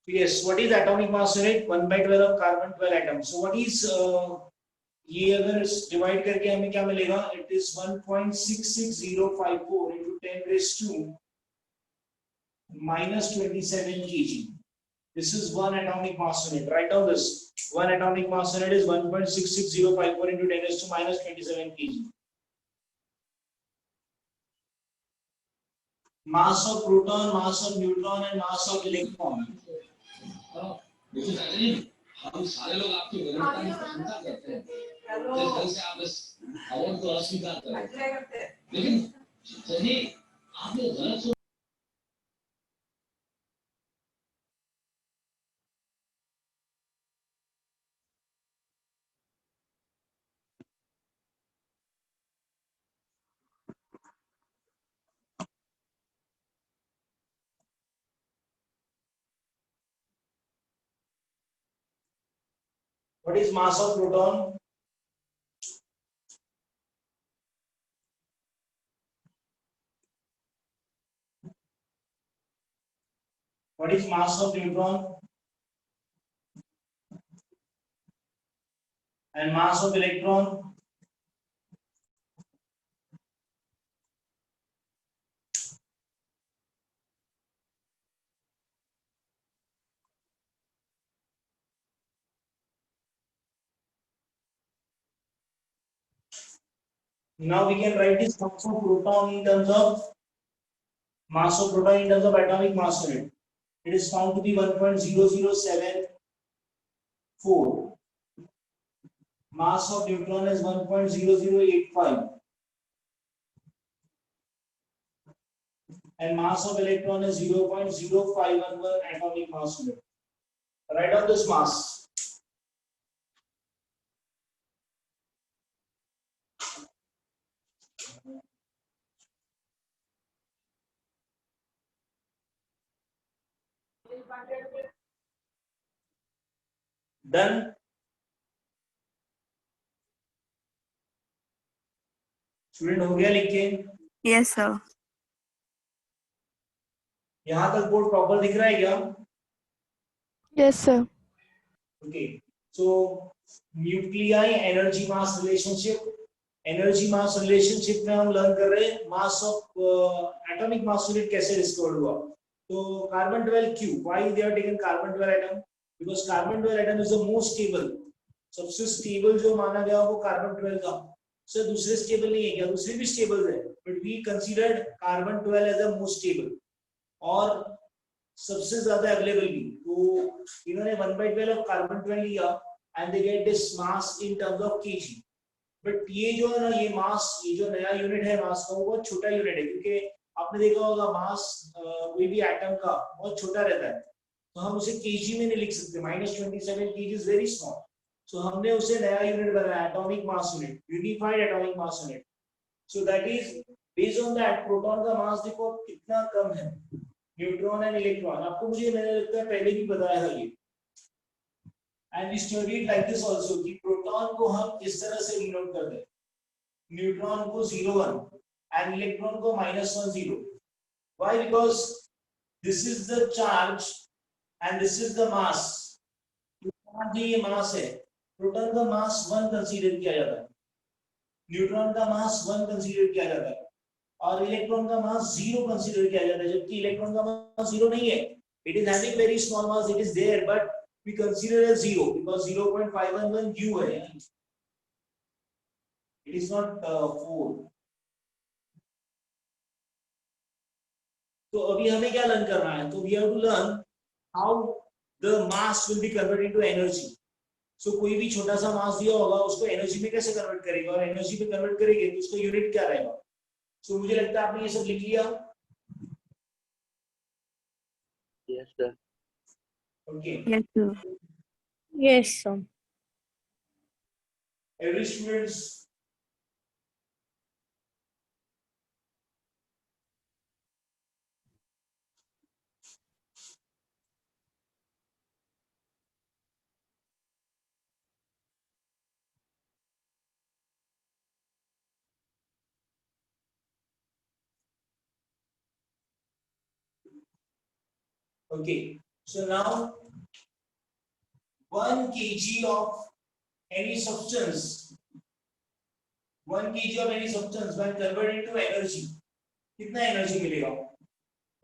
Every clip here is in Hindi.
Yes, what is atomic mass unit? 1 by 12 of carbon 12 atoms. So what is ये अगर डिवाइड करके हमें क्या मिलेगा? It is 1.66054 into 10 raised to minus 27 kg. This is one atomic mass unit. Write down this. One atomic mass unit is 1.66054 into 10 raised to minus 27 kg. Mass of proton, mass of neutron, and mass of electron. हम सारे लोग आपकी विनम्रता की प्रशंसा करते हैं। जिस ढंग से आप इस अवार्ड को अस्वीकार कर रहे हैं, लेकिन सही आपने गलत सुना। What is mass of proton? What is mass of neutron? And mass of electron? Now we can write this mass of proton in terms of atomic mass unit. It is found to be 1.0074. Mass of neutron is 1.0085. And mass of electron is 0.0511 atomic mass unit. Write down this mass. Done. Student हो गया लिख के? Yes sir. यहाँ तक बोर्ड प्रॉपर दिख रहा है क्या? Yes sir. Okay, so nuclei energy mass relationship, energy mass relationship में हम लर्न कर रहे हैं mass of atomic mass unit कैसे डिस्कवर हुआ। तो कार्बन 12 क्यों, why they are taken carbon 12 atom? Because carbon 12 atom is the most stable, सबसे स्टेबल जो माना गया वो कार्बन 12 था। सर दूसरे स्टेबल नहीं है क्या? दूसरे भी स्टेबल है, but we considered carbon 12 as the most stable और सबसे ज्यादा अवेलेबल भी। तो इन्होंने 1/12 ऑफ कार्बन 12 लिया and they get this mass in terms of KG. But ये जो है ना, ये मास, ये जो नया यूनिट है मास का, वो बहुत छोटा यूनिट है, क्योंकि आपने देखा होगा मास कोई भी एटम का बहुत छोटा रहता है, तो हम उसे केजी में नहीं लिख सकते। -27 केजी इज वेरी स्मॉल, सो हमने उसे नया यूनिट बनाया, atomic mass unit, unified atomic mass unit. So that is based on that proton का मास देखो कितना कम है, न्यूट्रॉन एंड इलेक्ट्रॉन आपको मुझे मैंने लगता है पहले भी बताया है ये। And we studied like this also कि प्रोटॉन को हम इस तरह से डिनोट करते हैं, न्यूट्रॉन को 0 1 एंड इलेक्ट्रॉन को -1 0। Why? Because this is the charge and this is the mass. Proton ये मास है, प्रोटॉन का मास 1 कंसीडर किया जाता है, न्यूट्रॉन का मास 1 कंसीडर किया जाता है, और इलेक्ट्रॉन का मास 0 कंसीडर किया जाता है, जबकि इलेक्ट्रॉन का मास 0 नहीं है। It is having very small mass, it is there, but we consider as 0 because 0.511 u है, इट इज नॉट 4। तो अभी हमें क्या लर्न करना है? तो we have to learn how the mass will be converted into energy. So कोई भी छोटा सा मास दिया होगा, उसको एनर्जी में कैसे कन्वर्ट करेगा, और एनर्जी में कन्वर्ट करेंगे तो उसका यूनिट क्या रहेगा? सो मुझे लगता है आपने ये सब लिख लिया। Yes, sir. Okay, yes sir. Yes sir. every students okay, So now 1 kg of any substance, 1 kg of any substance when converted into energy, कितना एनर्जी मिलेगा?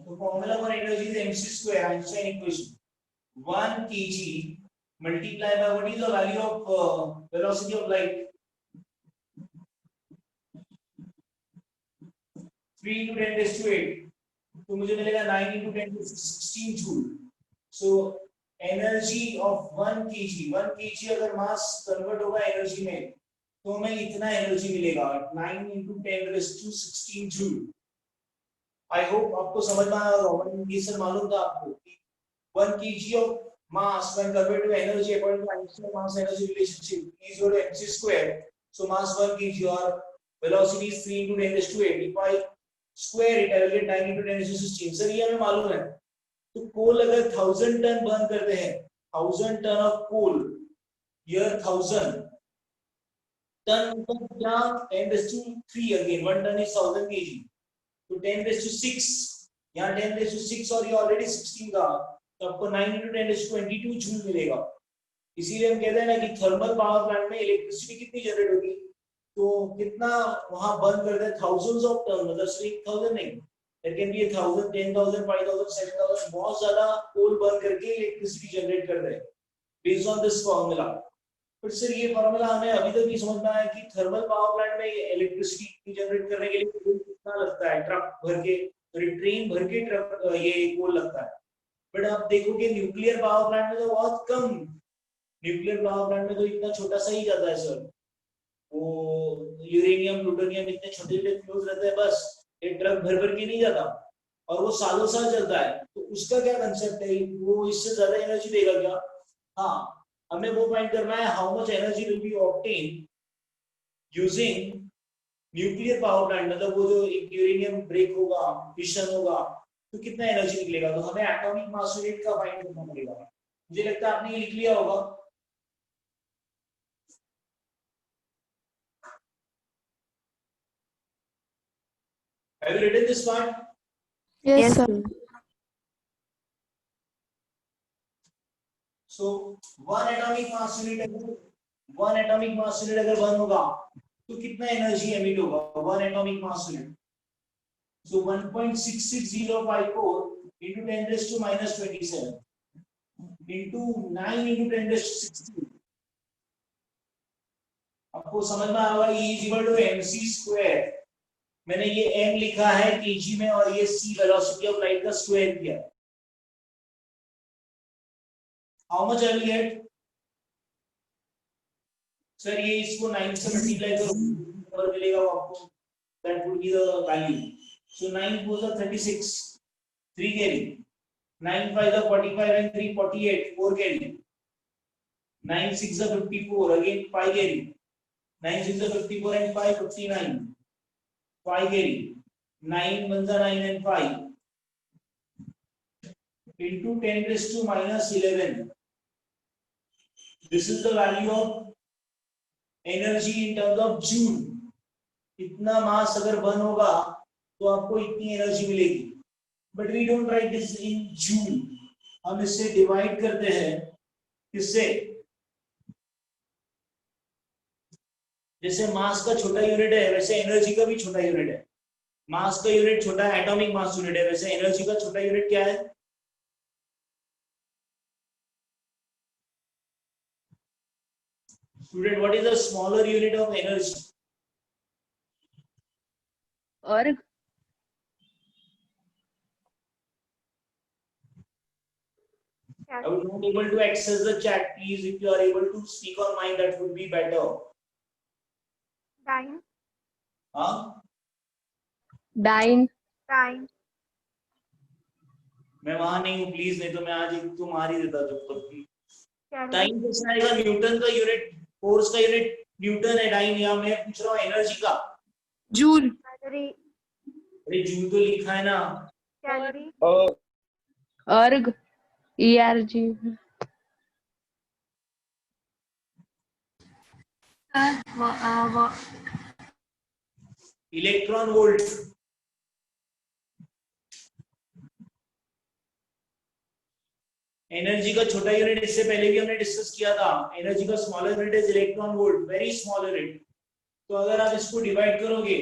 तो formula for energy is mc square, Einstein equation. 1 kg multiplied by what is the value of velocity of light? 3 into 10 raised to 8. तो मुझे मिलेगा 9 into 10 raised to 16 joule. So energy of 1 kg, 1 kg अगर मास कन्वर्ट होगा एनर्जी में तो हमें इतना एनर्जी मिलेगा 9 into 10 raised to 16 joule. I hope आपको समझ में आया होगा. ये सर मालूम था आपको कि 1 kg of mass when converted to energy according to Einstein mass energy relationship is equal to mc square. So mass 1 kg or velocity is 3 into 10 raised to 8. If I square it, I will get 9 into 10 raised to 16. Sir ये हमें मालूम है. तो कोल अगर 1000 टन बर्न करते हैं, 1000 ton of coal, here 1000 ton मतलब क्या? 10 raised to 3 again. 1 ton is 1000 kg. तो 10 raised to 6, यहाँ 10 raised to 6 और ये ऑलरेडी 16 का, तो आपको 9 into 10 raised to 22 जूल मिलेगा. इसीलिए हम कहते हैं ना कि थर्मल पावर प्लांट में इलेक्ट्रिसिटी कितनी जनरेट होगी, तो कितना वहां बर्न करते हैं? थाउजेंड्स ऑफ टन, मतलब सिर्फ 1000 नहीं, देयर कैन बी 1000, 10000, 5000, 7000, बहुत ज्यादा कोल बर्न करके इलेक्ट्रिसिटी जनरेट कर रहे हैं based on this formula. But sir ये फार्मूला हमें अभी तक नहीं समझ में आया कि थर्मल पावर प्लांट में इलेक्ट्रिसिटी जनरेट करने के लिए कितना लगता है, ट्रक भर के, ट्रेन भर के ट्रक ये कोल लगता है. बट आप देखोगे न्यूक्लियर पावर प्लांट में तो बहुत कम, न्यूक्लियर पावर प्लांट में तो इतना छोटा सा ही जाता है सर. वो यूरेनियम प्लूटोनियम इतने छोटे छोटे फ्यूज रहते हैं, बस एक ट्रक भर भर के नहीं जाता और वो सालों साल चलता है. तो उसका क्या कंसेप्ट है? वो इससे ज्यादा एनर्जी देगा क्या? हाँ, हमें वो फाइंड करना है how much energy will be obtain using nuclear power plant. मतलब वो जो एक यूरेनियम ब्रेक होगा, फिशन होगा, तो कितना एनर्जी निकलेगा. तो हमें एटॉमिक मास यूनिट का फाइंड करना पड़ेगा. मुझे लगता है आपने ये लिख लिया होगा. Have you written this part? Yes, sir. So one atomic mass unit अगर बर्न होगा तो कितना एनर्जी एमिट होगा? 1 atomic mass unit. So 1.66054 into 10 raised to minus 27 into 9 into 10 raised to 16. आपको समझ में आएगा E is equal to mc square. मैंने ये m लिखा है kg में और ये c वेलोसिटी ऑफ लाइट का स्क्वायर किया. How much I will get? Sir ये इसको 9 से मल्टीप्लाई करो और मिलेगा आपको, that would be the value. So 9 4 are 36, 3 carry, 9 5 are 45 and 3 48, 4 carry, 9 6 are 54, again 5 carry, 9 6 are 54 and 5 59, 5 carry, 9 1 are 9 and 5 into 10 raised to minus 11. This is the value of energy in terms of joule. इतना मास अगर बर्न होगा तो आपको इतनी एनर्जी मिलेगी. But we don't write this in joule, हम इससे डिवाइड करते हैं. किससे? जैसे मास का छोटा यूनिट है वैसे एनर्जी का भी छोटा यूनिट है. मास का यूनिट छोटा है, एटॉमिक मास यूनिट है, वैसे एनर्जी का छोटा यूनिट क्या है? Student, what is the smaller unit of energy? Erg. I was not able to access the chat. Please, if you are able to speak on mine, that would be better. Dyne. हाँ? Dyne. Dyne. मैं वहां नहीं हूँ प्लीज, नहीं तो मैं आज एक तो मार ही देता जब तक. Calorie. टाइम कैसे आएगा? न्यूटन का यूनिट, फोर्स का यूनिट न्यूटन है. टाइम या मैं पूछ रहा हूँ एनर्जी का. Joule. Calorie. अरे जूल तो लिखा है ना. Calorie. Erg. ERG. Electron volt. Energy का छोटा यूनिट इससे पहले भी हमने डिस्कस किया था, एनर्जी का smaller unit is electron volt, very small unit. तो अगर आप इसको डिवाइड करोगे,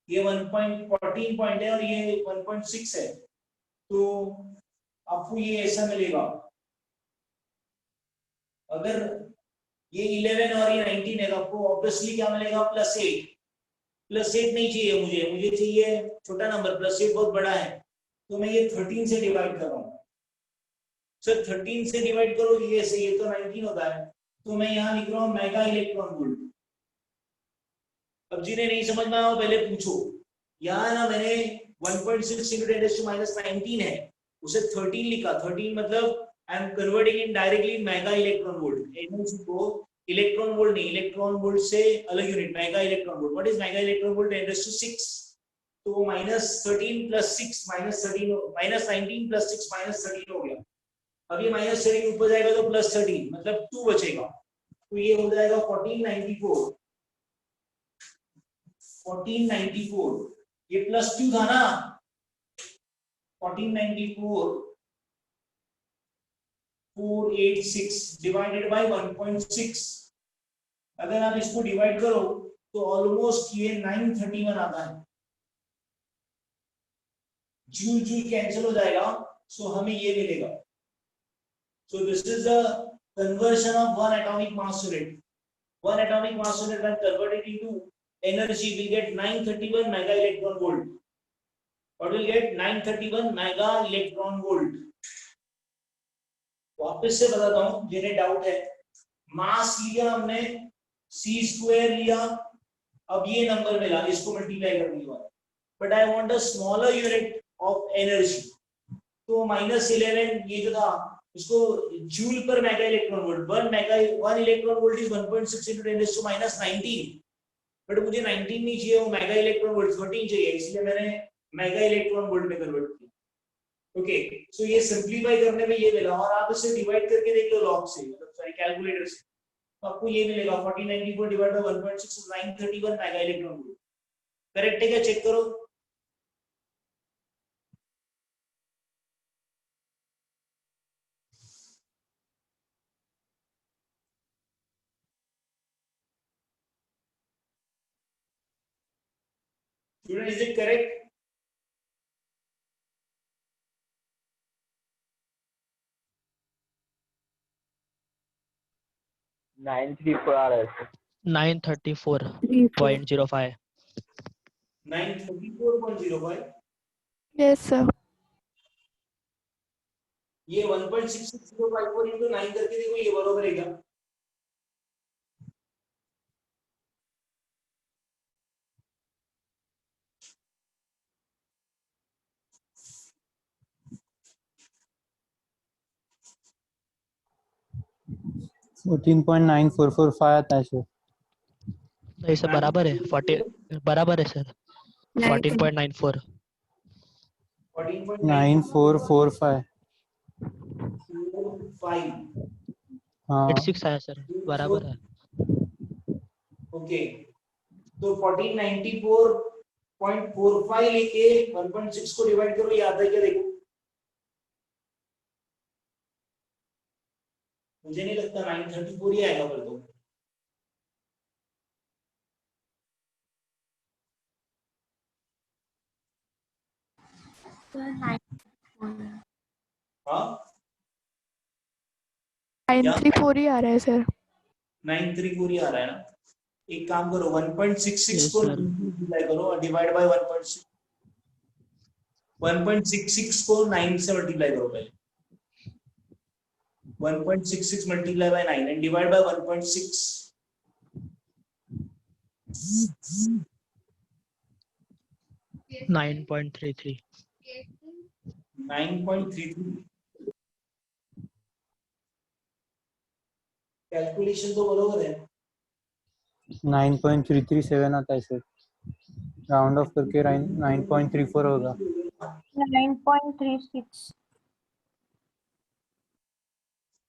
ये 1.14 पॉइंट है और ये 1.6 है, तो आपको ये ऐसा मिलेगा। अगर ये 11 और ये 19 है तो आपको ऑब्वियसली क्या मिलेगा, +8। +8 नहीं चाहिए मुझे, मुझे चाहिए छोटा नंबर, +8 बहुत बड़ा है, तो मैं ये 13 से डिवाइड कर रहा हूँ। सर 13 से डिवाइड करो, ये से ये तो 19 होता है, तो मैं यहाँ लिख रहा हूँ मेगा इलेक्ट्रॉन वोल्ट। अब जिन्हें नहीं समझ में आया पहले पूछो। यहाँ ना मैंने 1.6 × 10⁻19 है, उसे 13 लिखा। 13 मतलब I am converting in directly in mega electron volt. Energy को इलेक्ट्रॉन वोल्ट नहीं, इलेक्ट्रॉन वोल्ट से अलग unit mega electron volt. What is mega electron volt? 10⁻6। तो -13 + 6 -13 -19 + 6 -13 हो गया। अब ये -13 ऊपर जाएगा तो +13 मतलब 2 बचेगा, तो ये हो जाएगा 1494। 1494 ये +2 था ना, 1494 486 डिवाइडेड बाय 1.6। अगर आप इसको डिवाइड करो तो ऑलमोस्ट ये 931 आता है। जूल जूल कैंसिल हो जाएगा, सो हमें ये मिलेगा। So this is the conversion of one atomic mass unit. One atomic mass unit when converted into energy will get 931 mega electron volt. What will get 931 mega electron volt? वापस से बताता हूँ जिन्हें डाउट है। मास लिया हमने, c² लिया, अब ये नंबर मिला, इसको मल्टीप्लाई कर दिया। But I want a smaller unit of energy, तो -11 ये जो था इसको जूल पर mega electron volt. 1 electron volt is 1.6 × 10⁻19, but मुझे 19 नहीं चाहिए, वो मेगा इलेक्ट्रॉन वोल्ट 13 चाहिए, इसलिए मैंने मेगा इलेक्ट्रॉन वोल्ट में कन्वर्ट किया। ओके, सो ये सिंपलीफाई करने में ये मिला, और आप इसे डिवाइड करके देख लो लॉग से, मतलब सॉरी कैलकुलेटर से, तो आपको ये मिलेगा 1494 divide by 1.6 931 mega electron volt. Correct है क्या? चेक करो। Student, is it correct? Nine three four आ रहा है 934.05 934.05। Yes, sir. ये 1.6654 into 9 करके देखो, ये बरोबर है क्या? $14.9445 आता है सर। नहीं सर, बराबर है 40, बराबर है सर 14.94 9445 5। हाँ 86 आया सर, बराबर है। ओके, तो 1494.45 लेके 1.6 को डिवाइड करो, ये आता है क्या देखो। मुझे नहीं लगता 934 ही आएगा, पर तो हाँ 934 ही आ रहा है सर। 934 ही आ रहा है ना। एक काम करो, 1.66 Yes, को sir. मल्टीप्लाई करो और डिवाइड बाय 1.6 1.66 को 9 से मल्टीप्लाई करो पहले। 1.66 multiply by 9 and divide by 1.6। 9.33 9.33। Calculation तो बरोबर है। 9.337 आता है सर। राउंड ऑफ करके 9.34 होगा। 9.36।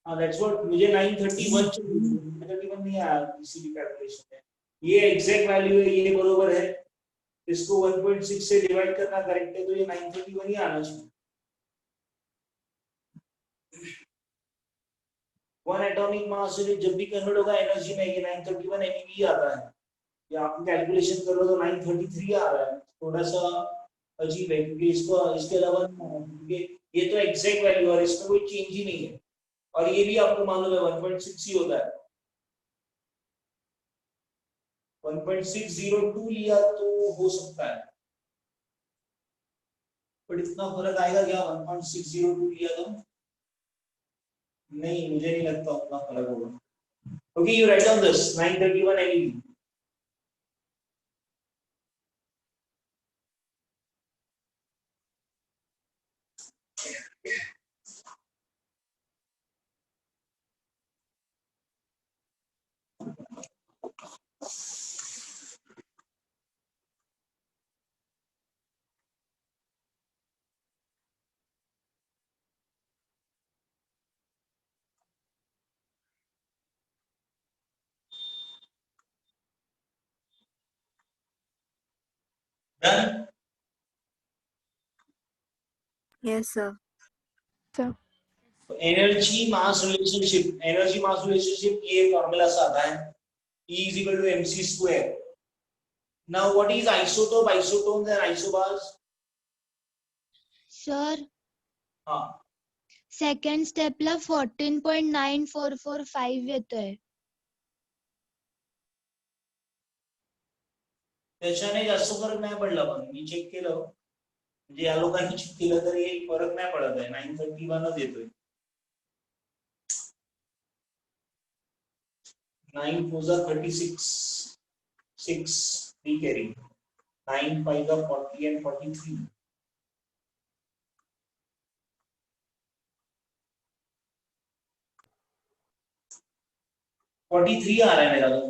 हाँ दैट्स व्हाट, मुझे 931 931 नहीं आया किसी भी कैलकुलेशन में। ये एग्जैक्ट वैल्यू है, ये बरोबर है। इसको 1.6 से डिवाइड करना करेक्ट है, तो ये 931 ही आना चाहिए। वन एटॉमिक मास यूनिट जब भी कन्वर्ट होगा एनर्जी में, ये 931 MeV आता है। या आप कैलकुलेशन करो तो 933 आ रहा है, थोड़ा सा अजीब है क्योंकि इसके अलावा क्योंकि ये तो एग्जैक्ट वैल्यू और इसमें कोई चेंज ही नहीं है, और ये भी आपको मालूम है 1.6 ही होता है। 1.602 लिया तो हो सकता है, बट इतना फर्क आएगा क्या 1.602 लिया तो? नहीं, मुझे नहीं लगता उतना फर्क होगा। Okay, you write down this 931 MeV। Done? Yes, sir. Sir. Energy mass relationship ये फॉर्मूला से आता है, E is equal to mc square. Now what is isotope, isotones and isobars? Sir हाँ, सेकंड स्टेपला 14.9445 येतोय. त्याच्याने जास्त फरक नाही पडला, पण मी चेक केलं म्हणजे या लोकांनी चेक केलं तर हे फरक नाही पडत आहे, 931च येतोय। 9 4 36 6 3 carry 9 5 40 and 43। आ रहा है मेरा तो।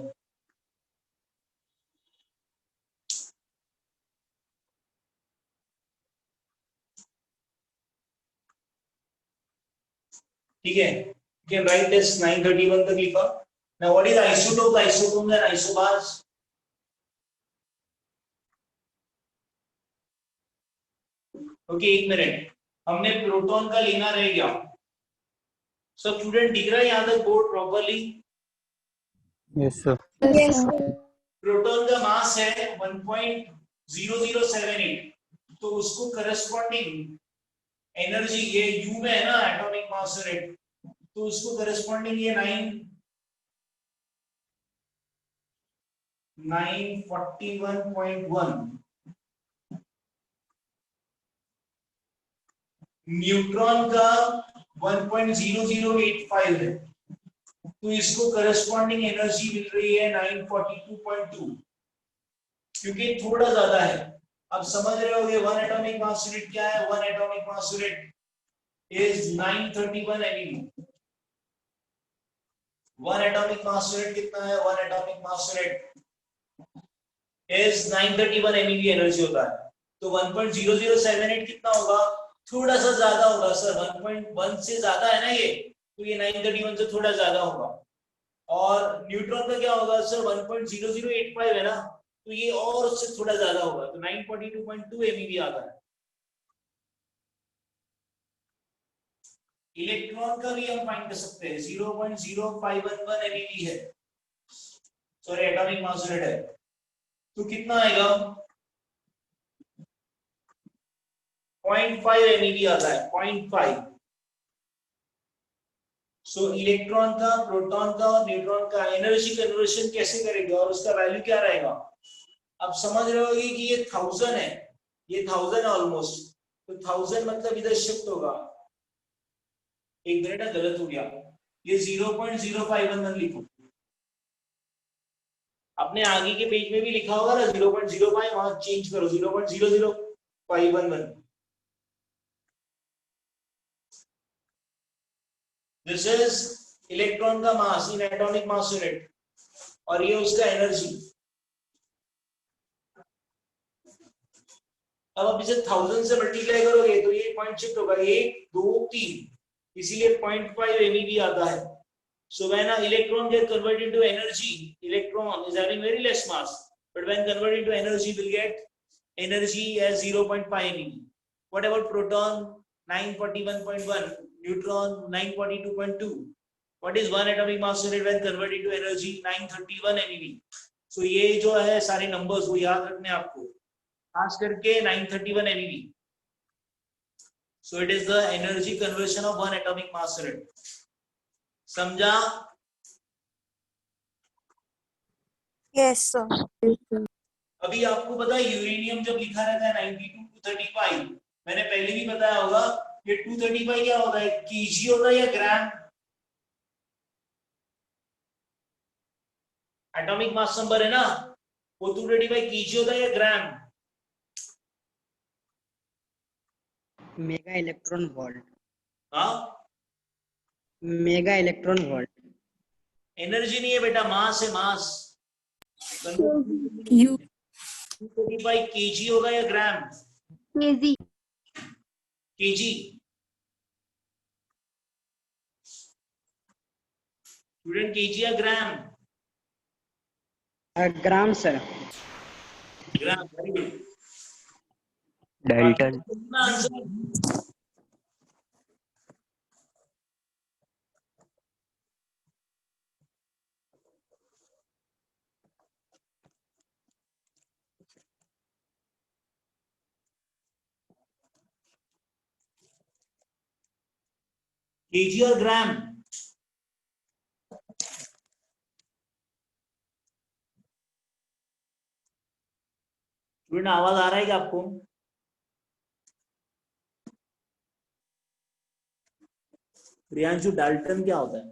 ठीक है, you can write this 931 तक लिखा। Now what is isotope, isotones and isobars? Okay, एक मिनट, हमने प्रोटॉन का लेना रह गया। सब स्टूडेंट दिख रहा है यहाँ तक board properly? Yes, sir. Yes, sir. Proton का मास है 1.0078, तो उसको करस्पॉन्डिंग एनर्जी ये U में है ना एटॉमिक मास रेट, तो उसको करस्पॉन्डिंग ये 941.1। न्यूट्रॉन का 1.0085 है, तो इसको करस्पॉन्डिंग एनर्जी मिल रही है 942.2, क्योंकि थोड़ा ज्यादा है। अब समझ रहे होगे वन एटॉमिक मास यूनिट क्या है? One atomic mass unit is 931 MeV। One atomic mass unit कितना है? One atomic mass unit is 931 MeV energy होता है। तो 1.0078 कितना होगा? थोड़ा सा ज्यादा होगा सर, 1.1 से ज्यादा है ना ये, तो ये 931 से थोड़ा ज्यादा होगा। और न्यूट्रॉन का क्या होगा सर? 1.0085 है ना, तो ये और उससे थोड़ा ज्यादा होगा, तो 942.2 MeV आता है। इलेक्ट्रॉन का भी हम फाइंड कर सकते हैं, 0.0511 MeV है, सॉरी एटॉमिक मास यूनिट है, तो कितना आएगा? 0.5 MeV आता है, 0.5। सो इलेक्ट्रॉन का, प्रोटॉन का और न्यूट्रॉन का एनर्जी कन्वर्शन कैसे करेंगे और उसका वैल्यू क्या रहेगा? अब समझ रहे होगे कि ये 1000 है, ये 1000 है ऑलमोस्ट, तो 1000 मतलब इधर शिफ्ट होगा। एक मिनट, गलत हो गया, ये 0.0511 लिखो। अपने आगे के पेज में भी लिखा होगा ना 0.05, वहां चेंज करो 0.00511। दिस इज इलेक्ट्रॉन का मास इन एटॉमिक मास यूनिट, और ये उसका एनर्जी। अब आप इसे 1000 से मल्टीप्लाई करोगे तो ये पॉइंट शिफ्ट होगा 1 2 3, इसीलिए 0.5 MeV आता है। So when an electron get converted into energy, electron is having very less mass, but when converted into energy, will get energy as 0.5 MeV. What about proton? 941.1, neutron 942.2. What is 1 atomic mass unit when converted into energy? 931 MeV. So ये जो है सारे नंबर्स वो याद रखने आपको, खास करके 931 MeV. So it is the energy conversion of 1 atomic mass unit. समझा? Yes, sir. अभी आपको पता है यूरेनियम जब लिखा रहता है 92 235, मैंने पहले भी बताया होगा ये 235 क्या होता है, केजी होता है या ग्राम? एटॉमिक मास नंबर है ना, वो 235 केजी होता है या ग्राम? Mega electron volt. हाँ, मेगा इलेक्ट्रॉन वोल्ट। एनर्जी नहीं है बेटा, मास है, मास। You 235 केजी होगा या gram? kg, KG. Student, KG या gram? Gram sir. Gram, very good. Dalton. Answer KG और ग्राम? स्टूडेंट, आवाज आ रहा है क्या आपको? प्रियांशु, डाल्टन क्या होता है?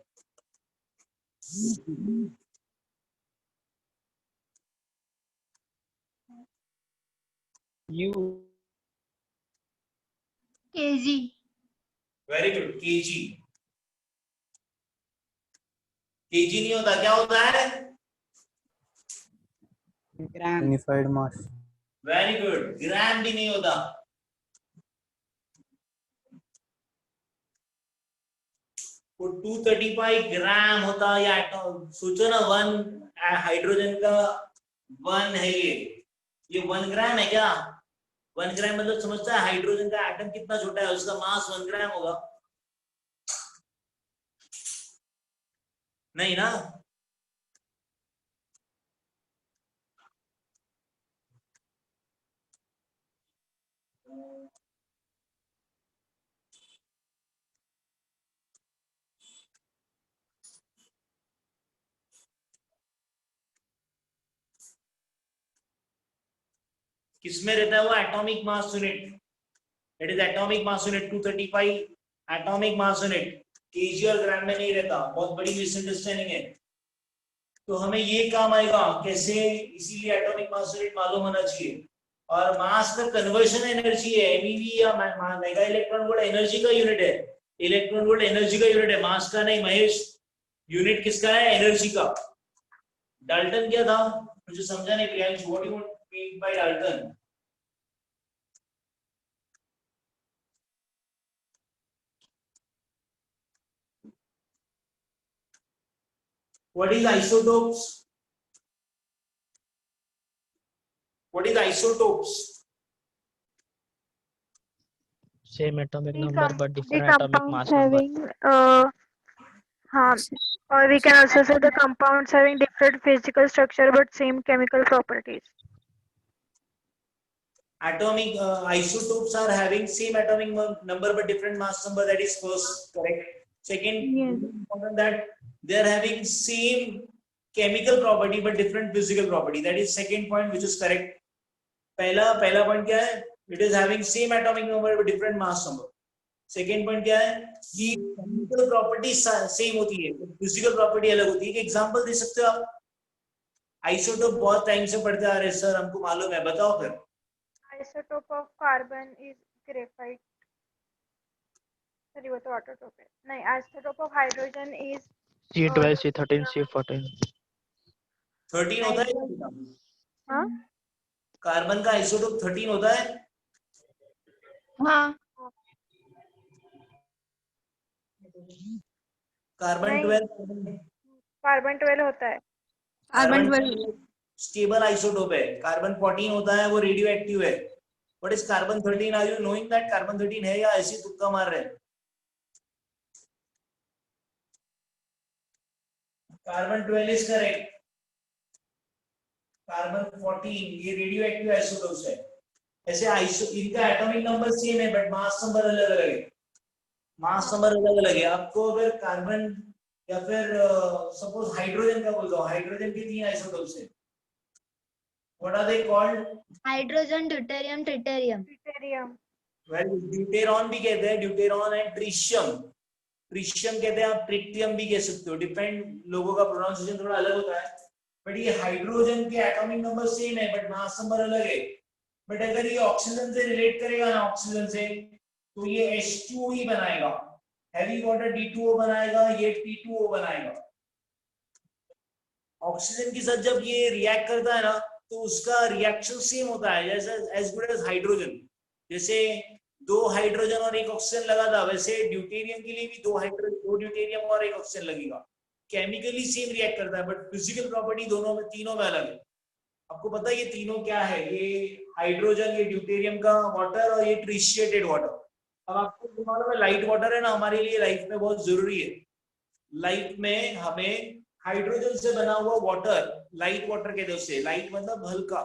You kg, very good, KG. KG नहीं होता, क्या होता है? ग्राम। यूनिफाइड मास। वेरी गुड, ग्राम भी नहीं होता। वो 235 ग्राम होता या सोचो ना, 1 हाइड्रोजन का 1 है ये 1 ग्राम है क्या? 1 ग्राम मतलब समझता है हाइड्रोजन का एटम कितना छोटा है, उसका मास 1 ग्राम होगा? नहीं ना। किसमें रहता है वो atomic mass unit? It is atomic mass unit 235 atomic mass unit, KG और ग्राम में नहीं रहता। बहुत बड़ी मिसअंडरस्टैंडिंग है। तो हमें ये काम आएगा कैसे, इसीलिए एटॉमिक मास यूनिट मालूम होना चाहिए। और मास का कन्वर्शन एनर्जी है, एमईवी या मेगा इलेक्ट्रॉन वोल्ट एनर्जी का यूनिट है। इलेक्ट्रॉन वोल्ट एनर्जी का यूनिट है, मास का नहीं। महेश, यूनिट किसका है? एनर्जी का। डाल्टन क्या था? मुझे समझा नहीं Priyansh, what you mean by Dalton? What is isotopes? What is isotopes? Same atomic The number com- but the different atomic compounds mass number. having or we can also say the compounds having different physical structure but same chemical properties. Atomic isotopes are having same atomic number but different mass number. That is first correct. Second, Yes. important that they are having same chemical property but different physical property. That is second point, which is correct. पहला point क्या है? It is having same atomic number but different mass number. Second point क्या है कि केमिकल प्रॉपर्टी सेम होती है, फिजिकल प्रॉपर्टी अलग होती है। एक एग्जांपल दे सकते हो आप? आइसोटोप बहुत टाइम से पढ़ते आ रहे सर, हमको मालूम है, बताओ फिर। Isotope of carbon is graphite. Sorry, वो तो ऑटोटोप है। नहीं, isotope of hydrogen is C12, C13, C14. 13 होता है? हाँ कार्बन का आइसोटोप 13 होता है? हाँ, कार्बन नहीं। 12 कार्बन 12 होता है। Carbon 12. स्टेबल आइसोटोप है। कार्बन 14 होता है, वो रेडियो एक्टिव है। What is carbon 13? Are you knowing that carbon 13 है या ऐसे तुक्का मार रहे हैं? कार्बन 12 इज करेक्ट, कार्बन 14 ये रेडियो एक्टिव आइसोटोप्स है। ऐसे इनका एटॉमिक नंबर सेम है बट मास नंबर अलग अलग है, मास नंबर अलग अलग है। आपको अगर कार्बन या फिर सपोज हाइड्रोजन का बोल दो, हाइड्रोजन के 3 आइसोटोप्स है, what are they called? Hydrogen, deuterium, tritium. Deuterium. Well deuteron भी कहते हैं, ड्यूटेरॉन एंड ट्रिशियम, ट्रिशियम कहते हैं, आप ट्रिटियम भी कह सकते हो, डिपेंड, लोगों का प्रोनाउंसिएशन थोड़ा अलग होता है। बट ये हाइड्रोजन के एटॉमिक नंबर सेम है बट मास नंबर अलग है। बट अगर ये ऑक्सीजन से रिलेट करेगा ना, ऑक्सीजन से, तो ये H2O ही बनाएगा, हैवी वाटर D2O बनाएगा, ये P2O बनाएगा। ऑक्सीजन के साथ जब ये रिएक्ट करता है ना तो उसका रिएक्शन सेम होता है, जैसे एज गुड एज हाइड्रोजन। जैसे 2 हाइड्रोजन और 1 ऑक्सीजन लगा था, वैसे ड्यूटेरियम के लिए भी 2 ड्यूटेरियम और 1 ऑक्सीजन लगेगा। केमिकली सेम रिएक्ट करता है बट फिजिकल प्रॉपर्टी दोनों में, तीनों में अलग है। आपको पता है ये तीनों क्या है? ये हाइड्रोजन, ये ड्यूटेरियम का वाटर और ये ट्रिशिएटेड वाटर। अब आपको मालूम है लाइट वाटर है ना, हमारे लिए लाइफ में बहुत जरूरी है। लाइफ में हमें हाइड्रोजन से बना हुआ वाटर, लाइट वाटर कहते हैं उसे, लाइट मतलब हल्का,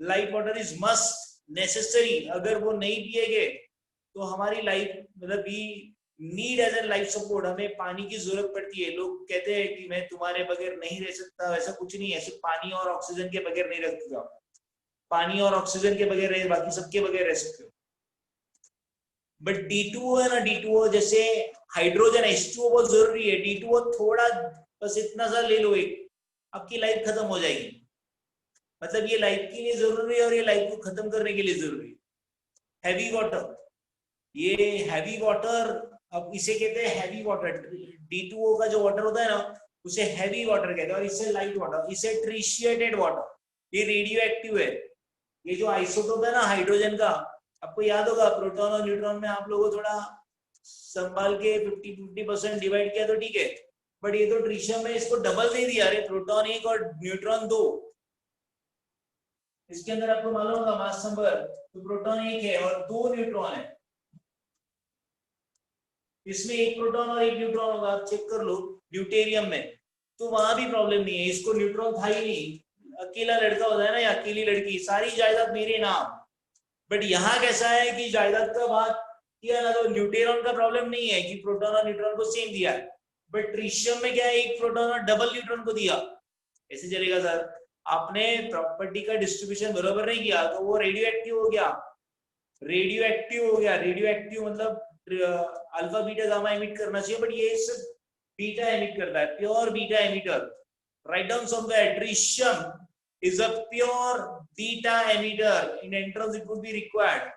light water is must necessary. अगर वो नहीं पिएंगे तो हमारी लाइफ मतलब we need as an life support, हमें पानी की जरूरत पड़ती है। लोग कहते हैं कि मैं तुम्हारे बगैर नहीं रह सकता, ऐसा कुछ नहीं है, सिर्फ पानी और ऑक्सीजन के बगैर नहीं रह सकता। पानी और ऑक्सीजन के बगैर रह, बाकी सबके बगैर रह सकते हो। बट D2O है ना, D2O जैसे हाइड्रोजन H2O बहुत जरूरी है, D2O थोड़ा बस इतना सा ले लो एक, आपकी लाइफ खत्म हो जाएगी। मतलब ये लाइफ के लिए जरूरी है और ये लाइफ को खत्म करने के लिए जरूरी है। हैवी वाटर, ये हैवी वाटर, अब इसे कहते हैं हैवी वाटर। D2O का जो वाटर होता है ना उसे हैवी वाटर कहते हैं, और इसे लाइट वाटर, इसे ट्रिशिएटेड वाटर। ये रेडियो एक्टिव है। ये जो आइसोटोप है ना हाइड्रोजन का, आपको याद होगा प्रोटॉन और न्यूट्रॉन में आप लोगों को थोड़ा संभाल के 50-50% डिवाइड किया तो ठीक है, बट ये तो ट्रिशियम में इसको डबल दे दिया, अरे प्रोटॉन 1 और न्यूट्रॉन 2। इसके अंदर आपको मालूम होगा मास नंबर, तो प्रोटॉन 1 है और 2 न्यूट्रॉन है। इसमें 1 प्रोटॉन और 1 न्यूट्रॉन होगा, आप चेक कर लो। ड्यूटेरियम में तो वहां भी प्रॉब्लम नहीं है, इसको न्यूट्रॉन था ही नहीं, अकेला लड़का होता है ना या अकेली लड़की, सारी जायदाद मेरे नाम। बट यहाँ कैसा है कि जायदाद का बात किया ना तो न्यूट्रॉन का प्रॉब्लम नहीं है कि प्रोटॉन और न्यूट्रॉन को सेम दिया है, बट ट्रिशियम में क्या है, 1 प्रोटॉन और डबल न्यूट्रॉन को दिया। ऐसे चलेगा सर? आपने प्रॉपर्टी का डिस्ट्रीब्यूशन बराबर नहीं किया तो वो रेडियो एक्टिव हो गया, रेडियो एक्टिव हो गया। रेडियो एक्टिव मतलब अल्फा बीटा गामा एमिट करना चाहिए, बट ये सिर्फ बीटा एमिट करता है, pure beta emitter. Write down somewhere, tritium is a pure beta emitter. In entrance it would be required.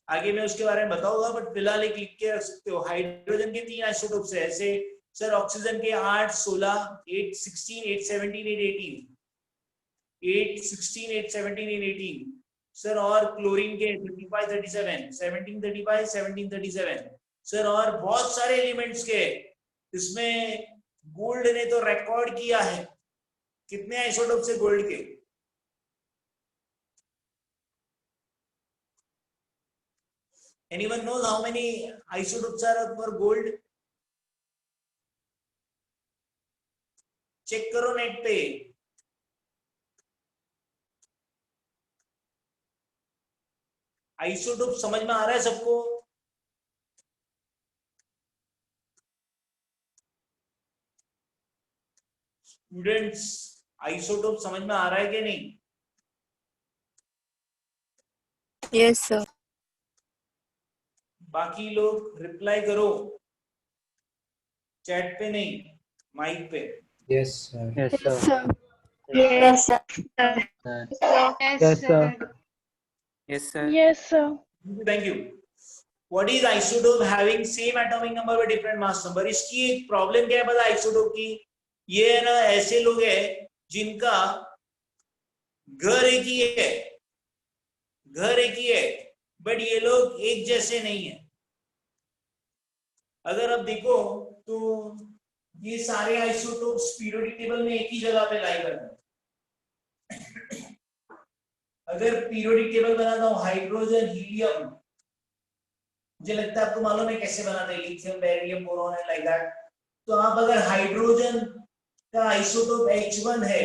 आगे मैं उसके बारे में बताऊंगा, बट फिलहाल एक लिख के रख सकते हो। हाइड्रोजन के 3 आइसोटोप्स है ऐसे सर, ऑक्सीजन के 8, 16, 8, 16, 8, 17, 8, 18, 8, 16, 8, 17, 8, 18 सर, और क्लोरीन के 35, 37, 17, 35, 17, 37 सर, और बहुत सारे एलिमेंट्स के। इसमें गोल्ड ने तो रिकॉर्ड किया है, कितने आइसोटोप से गोल्ड के? Anyone knows how many isotopes are for gold? Check करो नेट पे। आइसोटोप समझ में आ रहा है सबको? स्टूडेंट्स, आइसोटोप समझ में आ रहा है कि नहीं? Yes, sir. बाकी लोग रिप्लाई करो, चैट पे नहीं, माइक पे। Yes, sir. Yes, sir. Yes, sir. Yes, sir. Yes, sir. Yes, sir. Thank you. What is isotope having same atomic number but different mass number? इसकी एक प्रॉब्लम क्या है पता है आइसोटोप की? ये है ना ऐसे लोग हैं जिनका घर एक ही है, घर एक ही है, बट ये लोग एक जैसे नहीं है। अगर आप देखो तो ये सारे आइसोटोप्स पीरियोडिक टेबल में एक ही जगह पे लाई करते हैं। अगर पीरियोडिक टेबल बनाता हूँ हाइड्रोजन, हीलियम, मुझे लगता है आपको मालूम है कैसे बनाते हैं, lithium, beryllium, boron and like that. तो आप अगर हाइड्रोजन का आइसोटोप H1 है,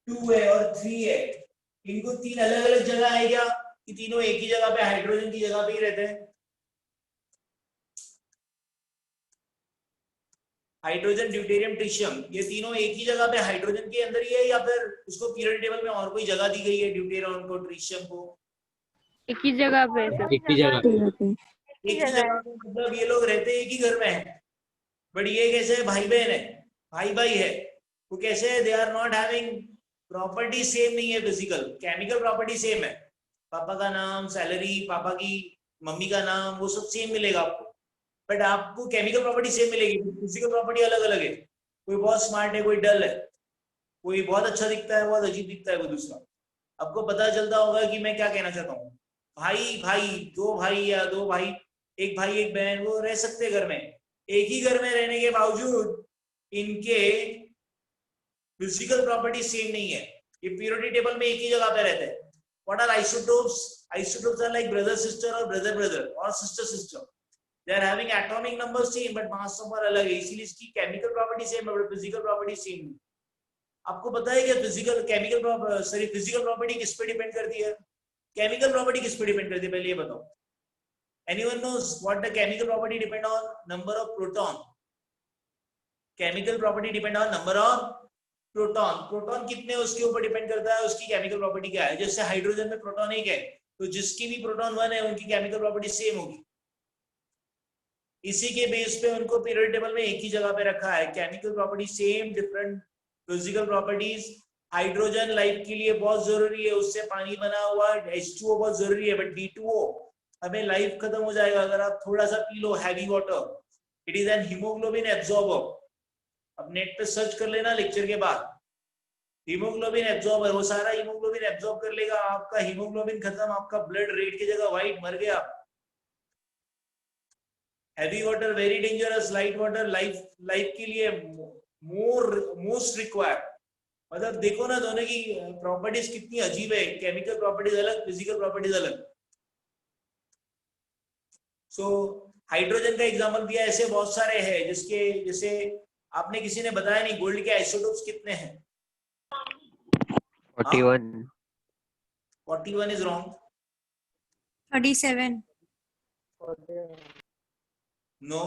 2 है और 3 है, इनको 3 अलग अलग जगह है क्या कि तीनों एक ही जगह पे हाइड्रोजन की जगह पे ही रहते हैं? हाइड्रोजन, ड्यूटेरियम, ट्रिशियम, ये तीनों एक ही जगह पे हाइड्रोजन के अंदर ही है या फिर उसको पीरियड टेबल में और कोई जगह दी गई है ड्यूटेरियम को, ट्रिशियम को? एक ही जगह पे सर। एक ही जगह पे। एक ही जगह पे, मतलब ये लोग रहते एक ही घर में हैं, बट ये कैसे भाई बहन है, भाई भाई है, वो कैसे है? They are not having property same नहीं है, फिजिकल केमिकल प्रॉपर्टी सेम है, पापा का नाम, सैलरी, पापा की मम्मी का नाम, वो सब सेम मिलेगा आपको, बट आपको केमिकल प्रॉपर्टी सेम मिलेगी, फिजिकल प्रॉपर्टी अलग अलग है। कोई बहुत स्मार्ट है, कोई डल है, कोई बहुत अच्छा दिखता है, बहुत अजीब दिखता है कोई दूसरा। आपको पता चलता होगा कि मैं क्या कहना चाहता हूँ। भाई भाई, दो भाई या दो भाई, एक भाई एक बहन, वो रह सकते घर में, एक ही घर में रहने के बावजूद इनके फिजिकल प्रॉपर्टी सेम नहीं है, ये पीरियोडिक टेबल में एक ही जगह पे रहते हैं। What are isotopes? Isotopes are like brother sister और ब्रदर ब्रदर और sister sister, they are having atomic numbers same but mass number अलग है, इसीलिए इसकी केमिकल प्रॉपर्टी सेम है, फिजिकल प्रॉपर्टी सेम नहीं। आपको पता है कि फिजिकल प्रॉपर्टी किस पे डिपेंड करती है, केमिकल प्रॉपर्टी किस पे डिपेंड करती है, पहले ये बताओ। Anyone knows what the chemical property depend on? Number of proton. Chemical property depend on number of proton. Proton कितने उसके ऊपर डिपेंड करता है, उसकी केमिकल प्रॉपर्टी क्या है। जैसे हाइड्रोजन में प्रोटॉन एक है, तो जिसकी भी प्रोटॉन 1 है उनकी केमिकल प्रॉपर्टी सेम होगी, इसी के बेस पे उनको पीरियड टेबल में एक ही जगह पे रखा है। Chemical property same, different physical properties. Hydrogen life के लिए बहुत जरूरी है, उससे पानी बना हुआ, H2O बहुत जरूरी है, बट D2O हमें लाइफ खत्म हो जाएगा अगर आप थोड़ा सा P low heavy water. It is an haemoglobin absorber. अब नेट पे सर्च कर लेना लेक्चर के बाद, हीमोग्लोबिन एब्जॉर्बर, वो सारा हीमोग्लोबिन एब्जॉर्ब कर लेगा। आपका हीमोग्लोबिन खत्म, आपका ब्लड रेड की जगह व्हाइट, मर गया। Heavy water very dangerous, light water life के लिए मोस्ट रिक्वायर्ड। मतलब देखो ना दोनों की प्रॉपर्टीज कितनी अजीब है, केमिकल प्रॉपर्टीज अलग, फिजिकल प्रॉपर्टीज अलग। सो हाइड्रोजन का एग्जांपल दिया, ऐसे बहुत सारे हैं जिसके, जैसे आपने किसी ने बताया नहीं गोल्ड के आइसोटोप्स कितने हैं? 41. 41 इज रॉन्ग। 37. नो।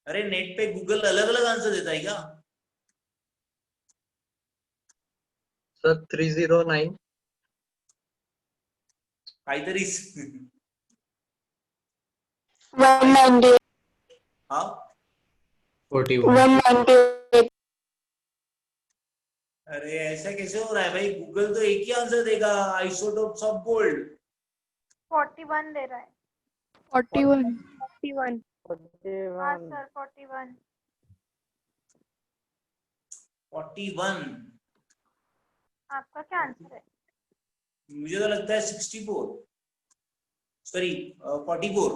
अरे नेट पे गूगल अलग अलग आंसर देता है क्या? सर 309. काहीतरी 198. हाँ 41. 198. अरे ऐसा कैसे हो रहा है भाई, गूगल तो एक ही आंसर देगा, आइसोटोप्स ऑफ गोल्ड। 41 दे रहा है। 41। 41 हाँ सर 41 41 आपका क्या आंसर है? मुझे तो लगता है 64, sorry 44।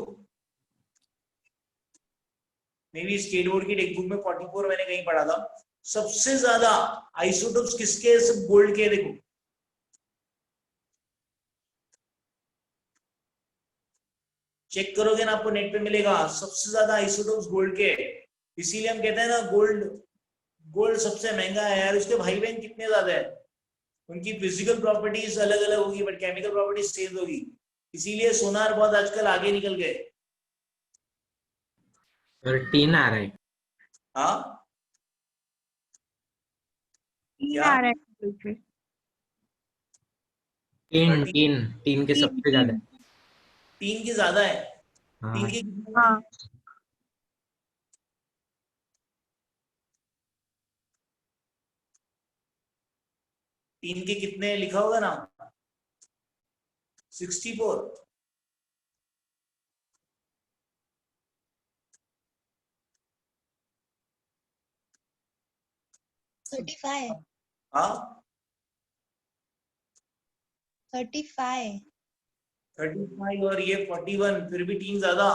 May be state board की टेक्स्ट बुक में 44 मैंने कहीं पढ़ा था। सबसे ज्यादा आइसोटोप्स किसके, सब गोल्ड के। देखो चेक करोगे ना आपको नेट पे मिलेगा, सबसे ज्यादा आइसोटोप्स गोल्ड के। इसीलिए हम कहते हैं ना गोल्ड सबसे महंगा है यार। उसके भाई बहन कितने ज्यादा है, उनकी फिजिकल प्रॉपर्टीज अलग अलग होगी बट केमिकल प्रॉपर्टीज सेम होगी, इसीलिए सोनार बहुत आजकल आगे निकल गए। सर 3 आ रहा है। हाँ क्या? आ रहा है। 3 के सबसे ज्यादा है। 3 की ज्यादा है। हाँ 3 की कितनी है? हाँ 3 के कितने लिखा होगा ना? 64। हाँ 35 35 और ये 41, फिर भी 3 ज्यादा।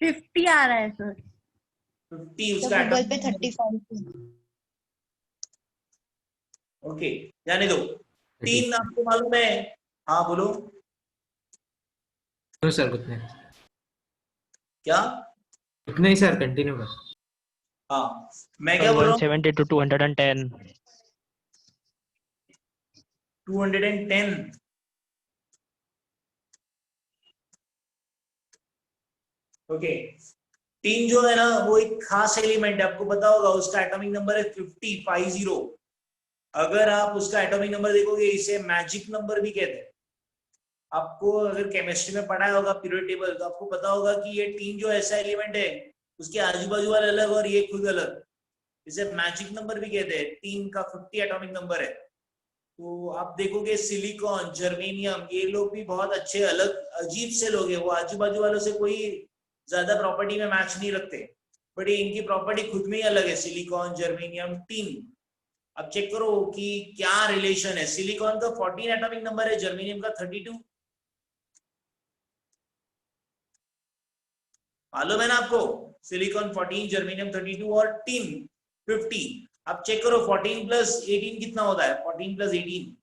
50 आ रहा है सर। 50 तो उसका गूगल पे atom- 35 ओके जाने दो। 3 आपको मालूम है? हाँ बोलो। तो सर कितने? क्या? नहीं सर, कंटिन्यू कर। हाँ, मैं क्या बोल रहा हूँ? 170 to 210. 210। ओके, 3 जो है ना वो एक खास एलिमेंट है, आपको पता होगा उसका एटॉमिक नंबर है 50। अगर आप उसका एटॉमिक नंबर देखोगे इसे मैजिक नंबर भी कहते हैं। आपको अगर केमिस्ट्री में पढ़ाया होगा पीरियड टेबल तो आपको पता होगा कि ये 3 जो ऐसा एलिमेंट है उसके आजू बाजू वाले अलग और ये खुद अलग, इसे मैजिक नंबर भी कहते हैं। 3 का 50 एटॉमिक नंबर है। तो आप देखोगे सिलिकॉन, जर्मेनियम, ये लोग भी बहुत अच्छे अलग अजीब से लोग हैं, वो आजू बाजू वालों से कोई ज्यादा प्रॉपर्टी में मैच नहीं रखते, बट ये इनकी प्रॉपर्टी खुद में ही अलग है, सिलिकॉन, जर्मेनियम, टिन। अब चेक करो कि क्या रिलेशन है। सिलिकॉन का 14 एटॉमिक नंबर है, जर्मेनियम का 32। मालूम है ना आपको? सिलिकॉन 14, जर्मेनियम 32 और टिन 50। अब चेक करो 14 प्लस 18 कितना होता है? 14 प्लस 18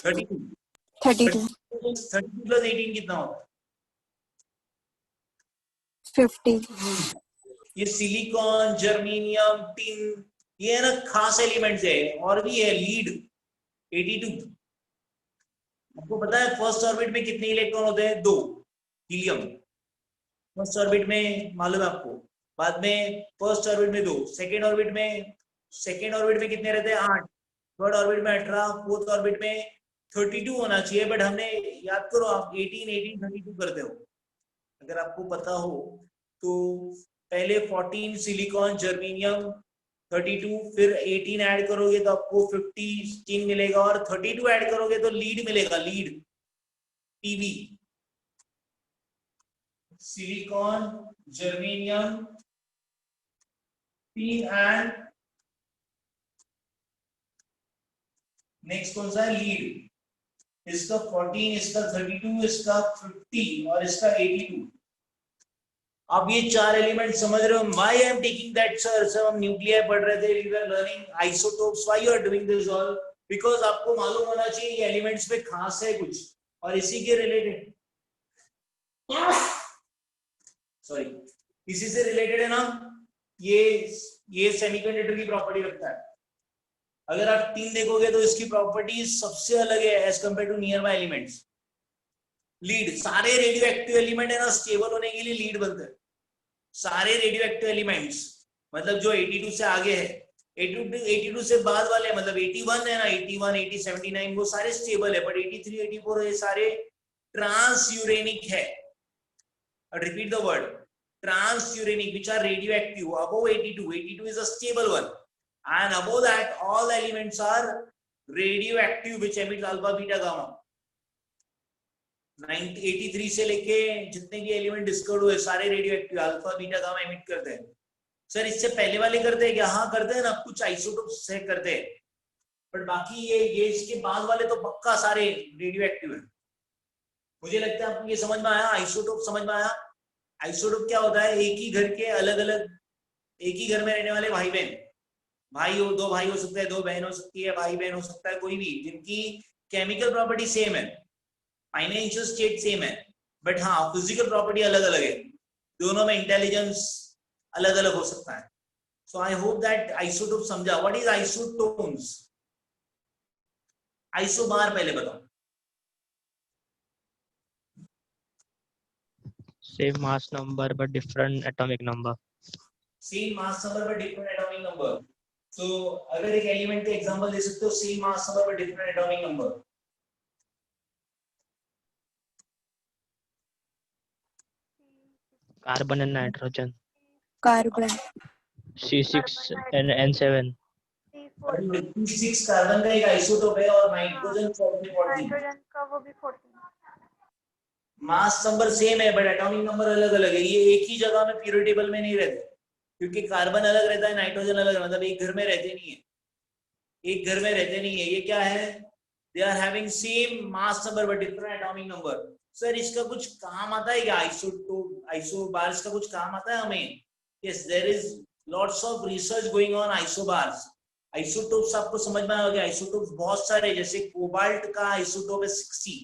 32। 32. 32 प्लस 18 कितना होता है? 50. ये सिलिकॉन, जर्मेनियम, टिन, ये है ना खास एलिमेंट्स है। और भी है लीड 82। आपको पता है फर्स्ट ऑर्बिट में कितने इलेक्ट्रॉन होते हैं? 2 हीलियम फर्स्ट ऑर्बिट में, मालूम है आपको? बाद में फर्स्ट ऑर्बिट में 2, सेकेंड ऑर्बिट में कितने रहते हैं? 8, थर्ड ऑर्बिट में 18, फोर्थ ऑर्बिट में 32 होना चाहिए, बट हमने याद करो आप 18 18 32 करते हो। अगर आपको पता हो तो पहले 14 सिलिकॉन, जर्मेनियम 32, फिर 18 ऐड करोगे तो आपको 15 मिलेगा, और 32 ऐड करोगे तो लीड मिलेगा, lead PV. Silicon, germanium, tin and next कौन सा है? लीड। इसका 14, इसका 32, इसका 50 और इसका 82। अब ये 4 एलिमेंट समझ रहे हो? Why I am taking that sir? सब हम न्यूक्लियर पढ़ रहे थे, we were learning isotopes. Why you are doing this all? Because आपको मालूम होना चाहिए ये एलिमेंट्स पे खास है कुछ, और इसी के रिलेटेड, सॉरी, इसी से रिलेटेड है ना ये सेमीकंडक्टर की प्रॉपर्टी रखता है। अगर आप 3 देखोगे तो इसकी प्रॉपर्टी सबसे अलग है as compare to nearby elements. Lead, सारे रेडियो एक्टिव एलिमेंट है ना स्टेबल होने के लिए लीड बनते हैं। सारे रेडियो एक्टिव एलिमेंट्स, मतलब जो 82 से आगे है, 82 से बाद वाले, मतलब 81 है ना, 81, 80, 79, वो सारे स्टेबल है, बट 83, 84 ये सारे ट्रांसयूरेनिक है। Repeat the word, transuranic, which are radioactive above 82. 82 is a stable one, and above that all elements are radioactive which emits alpha beta gamma. 83 से लेके जितने भी एलिमेंट डिस्कवर्ड हुए सारे radio active alpha beta gamma emit करते हैं। सर इससे पहले वाले करते हैं क्या? हाँ करते हैं ना, कुछ आइसोटोप से करते हैं, बट बाकी ये इसके बाद वाले तो पक्का सारे रेडियो एक्टिव है। मुझे लगता है आपको ये समझ में आया, आइसोटोप समझ में आया? आइसोटोप क्या होता है? एक ही घर के अलग अलग, एक ही घर में रहने वाले भाई बहन, दो भाई हो सकते हैं, 2 बहन हो सकती है, भाई बहन हो सकता है, कोई भी, जिनकी केमिकल प्रॉपर्टी सेम है, फाइनेंशियल स्टेट सेम है, बट हाँ फिजिकल प्रॉपर्टी अलग अलग है, दोनों में इंटेलिजेंस अलग अलग हो सकता है। सो आई होप दैट आइसोटोप समझा। What is isotones? आइसोबार पहले बताओ। Same mass number but different atomic number. Same mass number पर डिफरेंट एटॉमिक नंबर। तो अगर एक एलिमेंट का एग्जांपल दे सकते हो, सेम मास नंबर पर different atomic number. Carbon and nitrogen. Carbon. C6 and N7. 6 carbon का एक आइसोटोप है और नाइट्रोजन 14। नाइट्रोजन का वो भी 14। मास नंबर सेम है बट एटॉमिक नंबर अलग अलग है। ये एक ही जगह में पीरियड टेबल में नहीं रहते, क्योंकि कार्बन अलग रहता है, नाइट्रोजन अलग है, मतलब एक घर में रहते नहीं है, एक घर में रहते नहीं है। ये क्या है? They are having same mass number but different atomic number. Sir इसका कुछ काम आता है क्या? आइसोबार्स का कुछ काम आता है हमें? Yes, there is lots of research going on isobars. Isotopes आपको समझ में आ गया? आइसोटोप्स बहुत सारे, जैसे कोबाल्ट का आइसोटोप है 60।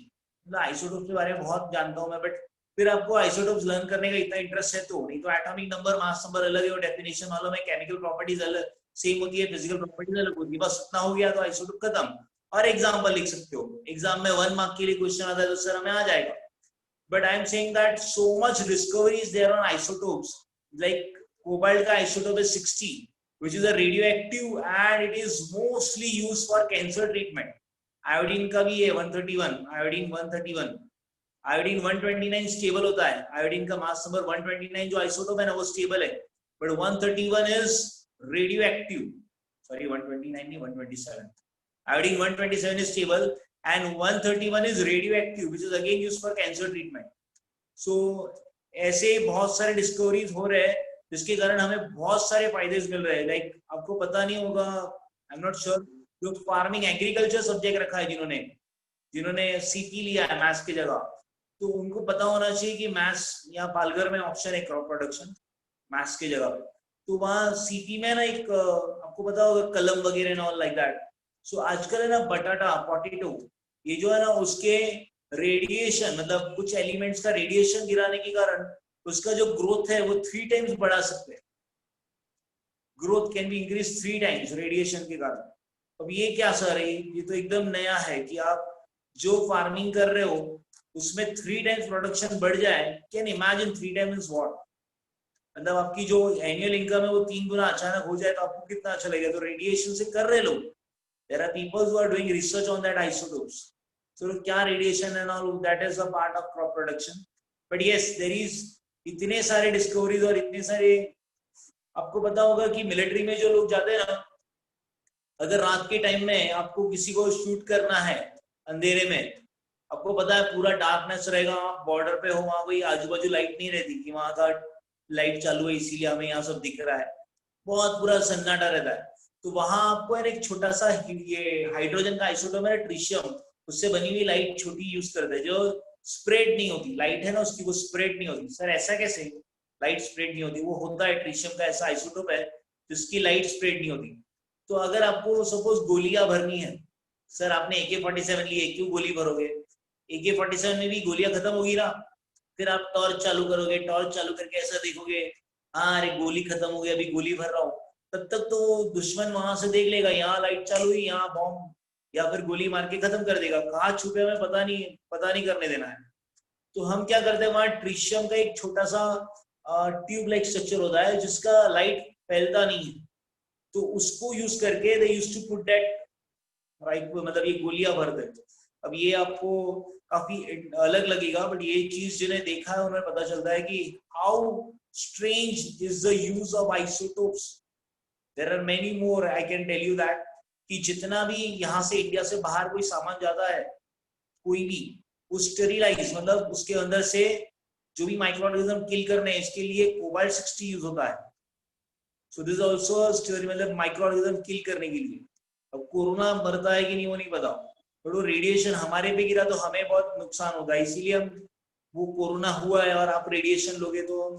मतलब आइसोटोप्स के बारे में बहुत जानता हूं मैं, बट फिर आपको आइसोटोप्स लर्न करने का इतना इंटरेस्ट है तो, नहीं तो एटॉमिक नंबर, मास नंबर अलग है और डेफिनेशन मालूम है, केमिकल प्रॉपर्टीज अलग सेम होती है, फिजिकल प्रॉपर्टीज अलग होती है, बस उतना हो गया तो आइसोटोप खत्म। और एग्जाम्पल लिख सकते हो, एग्जाम में 1 मार्क के लिए क्वेश्चन आता है तो सर हमें आ जाएगा। But I am saying that so much discoveries there on isotopes, like cobalt का isotope is 60, which is a radioactive and it is mostly used for cancer treatment. Iodine का भी है 131, आयोडीन 131, आयोडीन 129 स्टेबल होता है, आयोडीन का मास नंबर 129 जो आइसोटोप है ना वो स्टेबल है, but 131 is radio active, sorry 129 नहीं 127, iodine 127 is stable and 131 is radioactive which is again used for cancer treatment. So ऐसे बहुत सारे डिस्कवरीज हो रहे हैं जिसके कारण हमें बहुत सारे फायदे मिल रहे हैं। लाइक आपको पता नहीं होगा, आई एम नॉट श्योर, जो फार्मिंग एग्रीकल्चर सब्जेक्ट रखा है जिन्होंने सीपी लिया है मैथ्स की जगह, तो उनको पता होना चाहिए कि मैथ्स यहाँ पालघर में ऑप्शन है क्रॉप प्रोडक्शन मैथ्स की जगह, तो वहाँ सीपी में ना एक आपको पता होगा कलम वगैरह ना लाइक दैट। सो आजकल है ना बटाटा, पोटैटो, ये जो है ना उसके रेडिएशन, मतलब कुछ एलिमेंट्स का रेडिएशन गिराने के कारण उसका जो ग्रोथ है वो 3 टाइम्स बढ़ा सकते हैं, growth can be increase 3 times radiation के कारण। अब ये क्या सर है, ये तो एकदम नया है कि आप जो फार्मिंग कर रहे हो उसमें 3 टाइम्स प्रोडक्शन बढ़ जाए। कैन इमेजिन 3 टाइम्स व्हाट, मतलब आपकी जो एनुअल इनकम है वो 3 गुना अचानक हो जाए तो आपको कितना अच्छा लगेगा। तो रेडिएशन से कर रहे लोग, there are people who are doing research on that isotopes, so क्या radiation and all that is a part of crop production. But yes there is इतने सारे डिस्कवरीज और इतने सारे, आपको पता होगा कि मिलिट्री में जो लोग जाते हैं ना, अगर रात के टाइम में आपको किसी को शूट करना है अंधेरे में, आपको पता है पूरा डार्कनेस रहेगा, आप बॉर्डर पे हो, वहां कोई आजू बाजू लाइट नहीं रहती कि वहां का लाइट चालू है इसीलिए हमें यहाँ सब दिख रहा है, बहुत पूरा सन्नाटा रहता है। तो वहां आपको एक छोटा सा ये हाइड्रोजन का आइसोटोप है ट्रिशियम, उससे बनी हुई लाइट छोटी यूज करते हैं जो स्प्रेड नहीं होती, लाइट है ना उसकी वो स्प्रेड नहीं होती। सर ऐसा कैसे लाइट स्प्रेड नहीं होती? वो होता है ट्रिशियम का ऐसा आइसोटोप है जिसकी लाइट स्प्रेड नहीं होती। तो अगर आपको सपोज गोलियां भरनी है, सर आपने AK-47 ली है, क्यों गोली भरोगे? AK-47 में भी गोलियां खत्म होगी ना, फिर आप टॉर्च चालू करोगे, टॉर्च चालू करके ऐसा देखोगे, हाँ अरे गोली खत्म हो गई अभी गोली भर रहा हूँ, तब तक तो दुश्मन वहां से देख लेगा यहाँ लाइट चालू हुई, यहाँ बॉम्ब, या फिर गोली मार के खत्म कर देगा, कहाँ छुपे हमें पता नहीं करने देना है। तो हम क्या करते हैं, वहां ट्रिशियम का एक छोटा सा ट्यूब लाइक स्ट्रक्चर होता है जिसका लाइट फैलता नहीं है, तो उसको यूज करके they used to put that right, मतलब ये गोलियां भर देते। अब ये आपको काफी अलग लगेगा, बट ये चीज जिन्हें देखा है उन्हें पता चलता है कि how strange is the use of isotopes. There are many more, I can tell you that, कि जितना भी यहाँ से इंडिया से बाहर कोई सामान जाता है कोई भी, वो स्टेरिलाइज, मतलब उसके अंदर से जो भी माइक्रो ऑर्गेनिज्म किल करने हैं इसके लिए कोबाल्ट 60 यूज होता है। सो दिस आल्सो स्टेरिल, मतलब माइक्रो ऑर्गेनिज्म किल करने के लिए। अब कोरोना मरता है कि नहीं वो नहीं पता, बट वो रेडिएशन हमारे पे गिरा तो हमें बहुत नुकसान होगा, इसीलिए हम, वो कोरोना हुआ है और आप रेडिएशन लोगे तो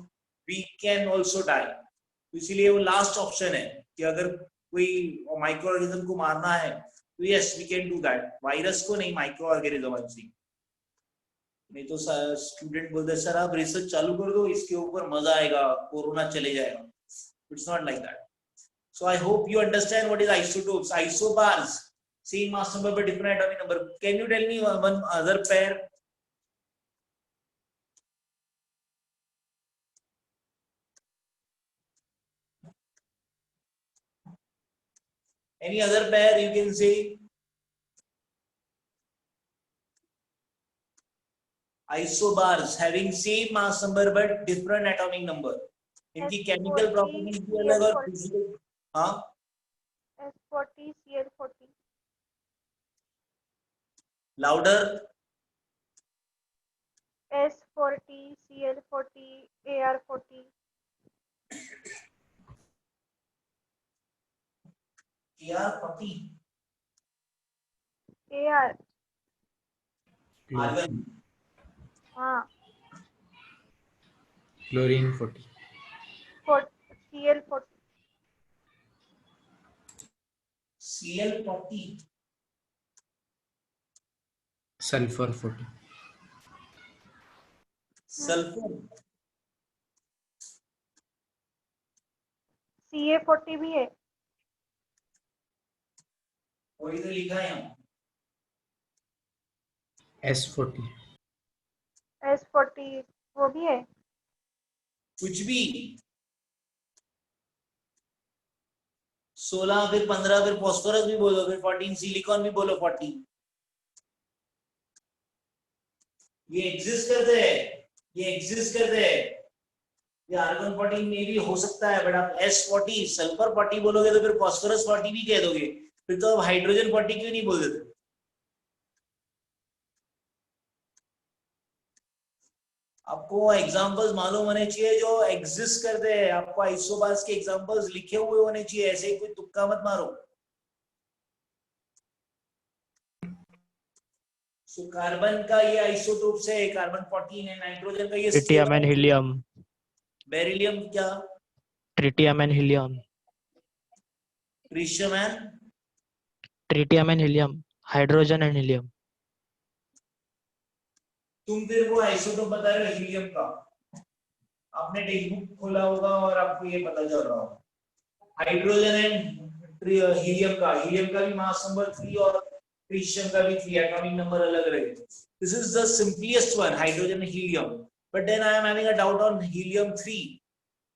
वी कैन ऑल्सो डाई। तो इसीलिए वो लास्ट ऑप्शन है कि अगर कोई माइक्रो ऑर्गेनिज्म को मारना है तो yes we can do that, virus को नहीं, माइक्रो ऑर्गेनिज्म। नहीं तो स्टूडेंट बोलते हैं सर आप रिसर्च चालू कर दो इसके ऊपर, मजा आएगा, कोरोना चले जाएगा। It's not like that. So I hope you understand what is isotopes. Isobars, same mass number but different atomic number. Can you tell me one other pair? Any other pair you can say? Isobars having same mass number but different atomic number. इनकी केमिकल प्रॉपर्टीज भी अलग और फिजिकल। हाँ, S40 Cl40, louder. S40 Cl40 AR40, AR40, AR, argon, हाँ, Chlorine 40. 40 Cl40, Cl40 sulphur 40 sulphur CA40 भी है। वही तो लिखा है यहाँ। S40 S40 वो भी है। कुछ भी 16 फिर 15 फिर फॉस्फोरस भी बोलो फिर 14 सिलिकॉन भी बोलो 40 ये एग्जिस्ट करते हैं ये आर्गन 14 में भी हो सकता है बट आप S40 सल्फर 40 बोलोगे तो फिर फॉस्फोरस 40 भी कह दोगे फिर तो आप हाइड्रोजन 40 क्यों नहीं बोल देते। आपको एग्जांपल्स मालूम होने चाहिए जो एग्जिस्ट करते हैं आपको आइसोबार्स के एग्जांपल्स लिखे हुए होने चाहिए ऐसे ही कोई तुक्का मत मारो। सो कार्बन का ये आइसोटोप्स है कार्बन 14 है नाइट्रोजन का ये ट्रिटियम एंड हीलियम बेरिलियम क्या tritium and helium tritium and tritium and helium hydrogen and helium तुम फिर वो आइसोटोप बता रहे हो हीलियम का आपने टेक्स्ट बुक खोला होगा और आपको ये पता चल रहा होगा। हाइड्रोजन एंड हीलियम का भी मास नंबर 3 और ट्रिशियम का भी 3 एटॉमिक नंबर अलग रहे। This is the simplest one hydrogen and helium but then I am having a doubt on helium 3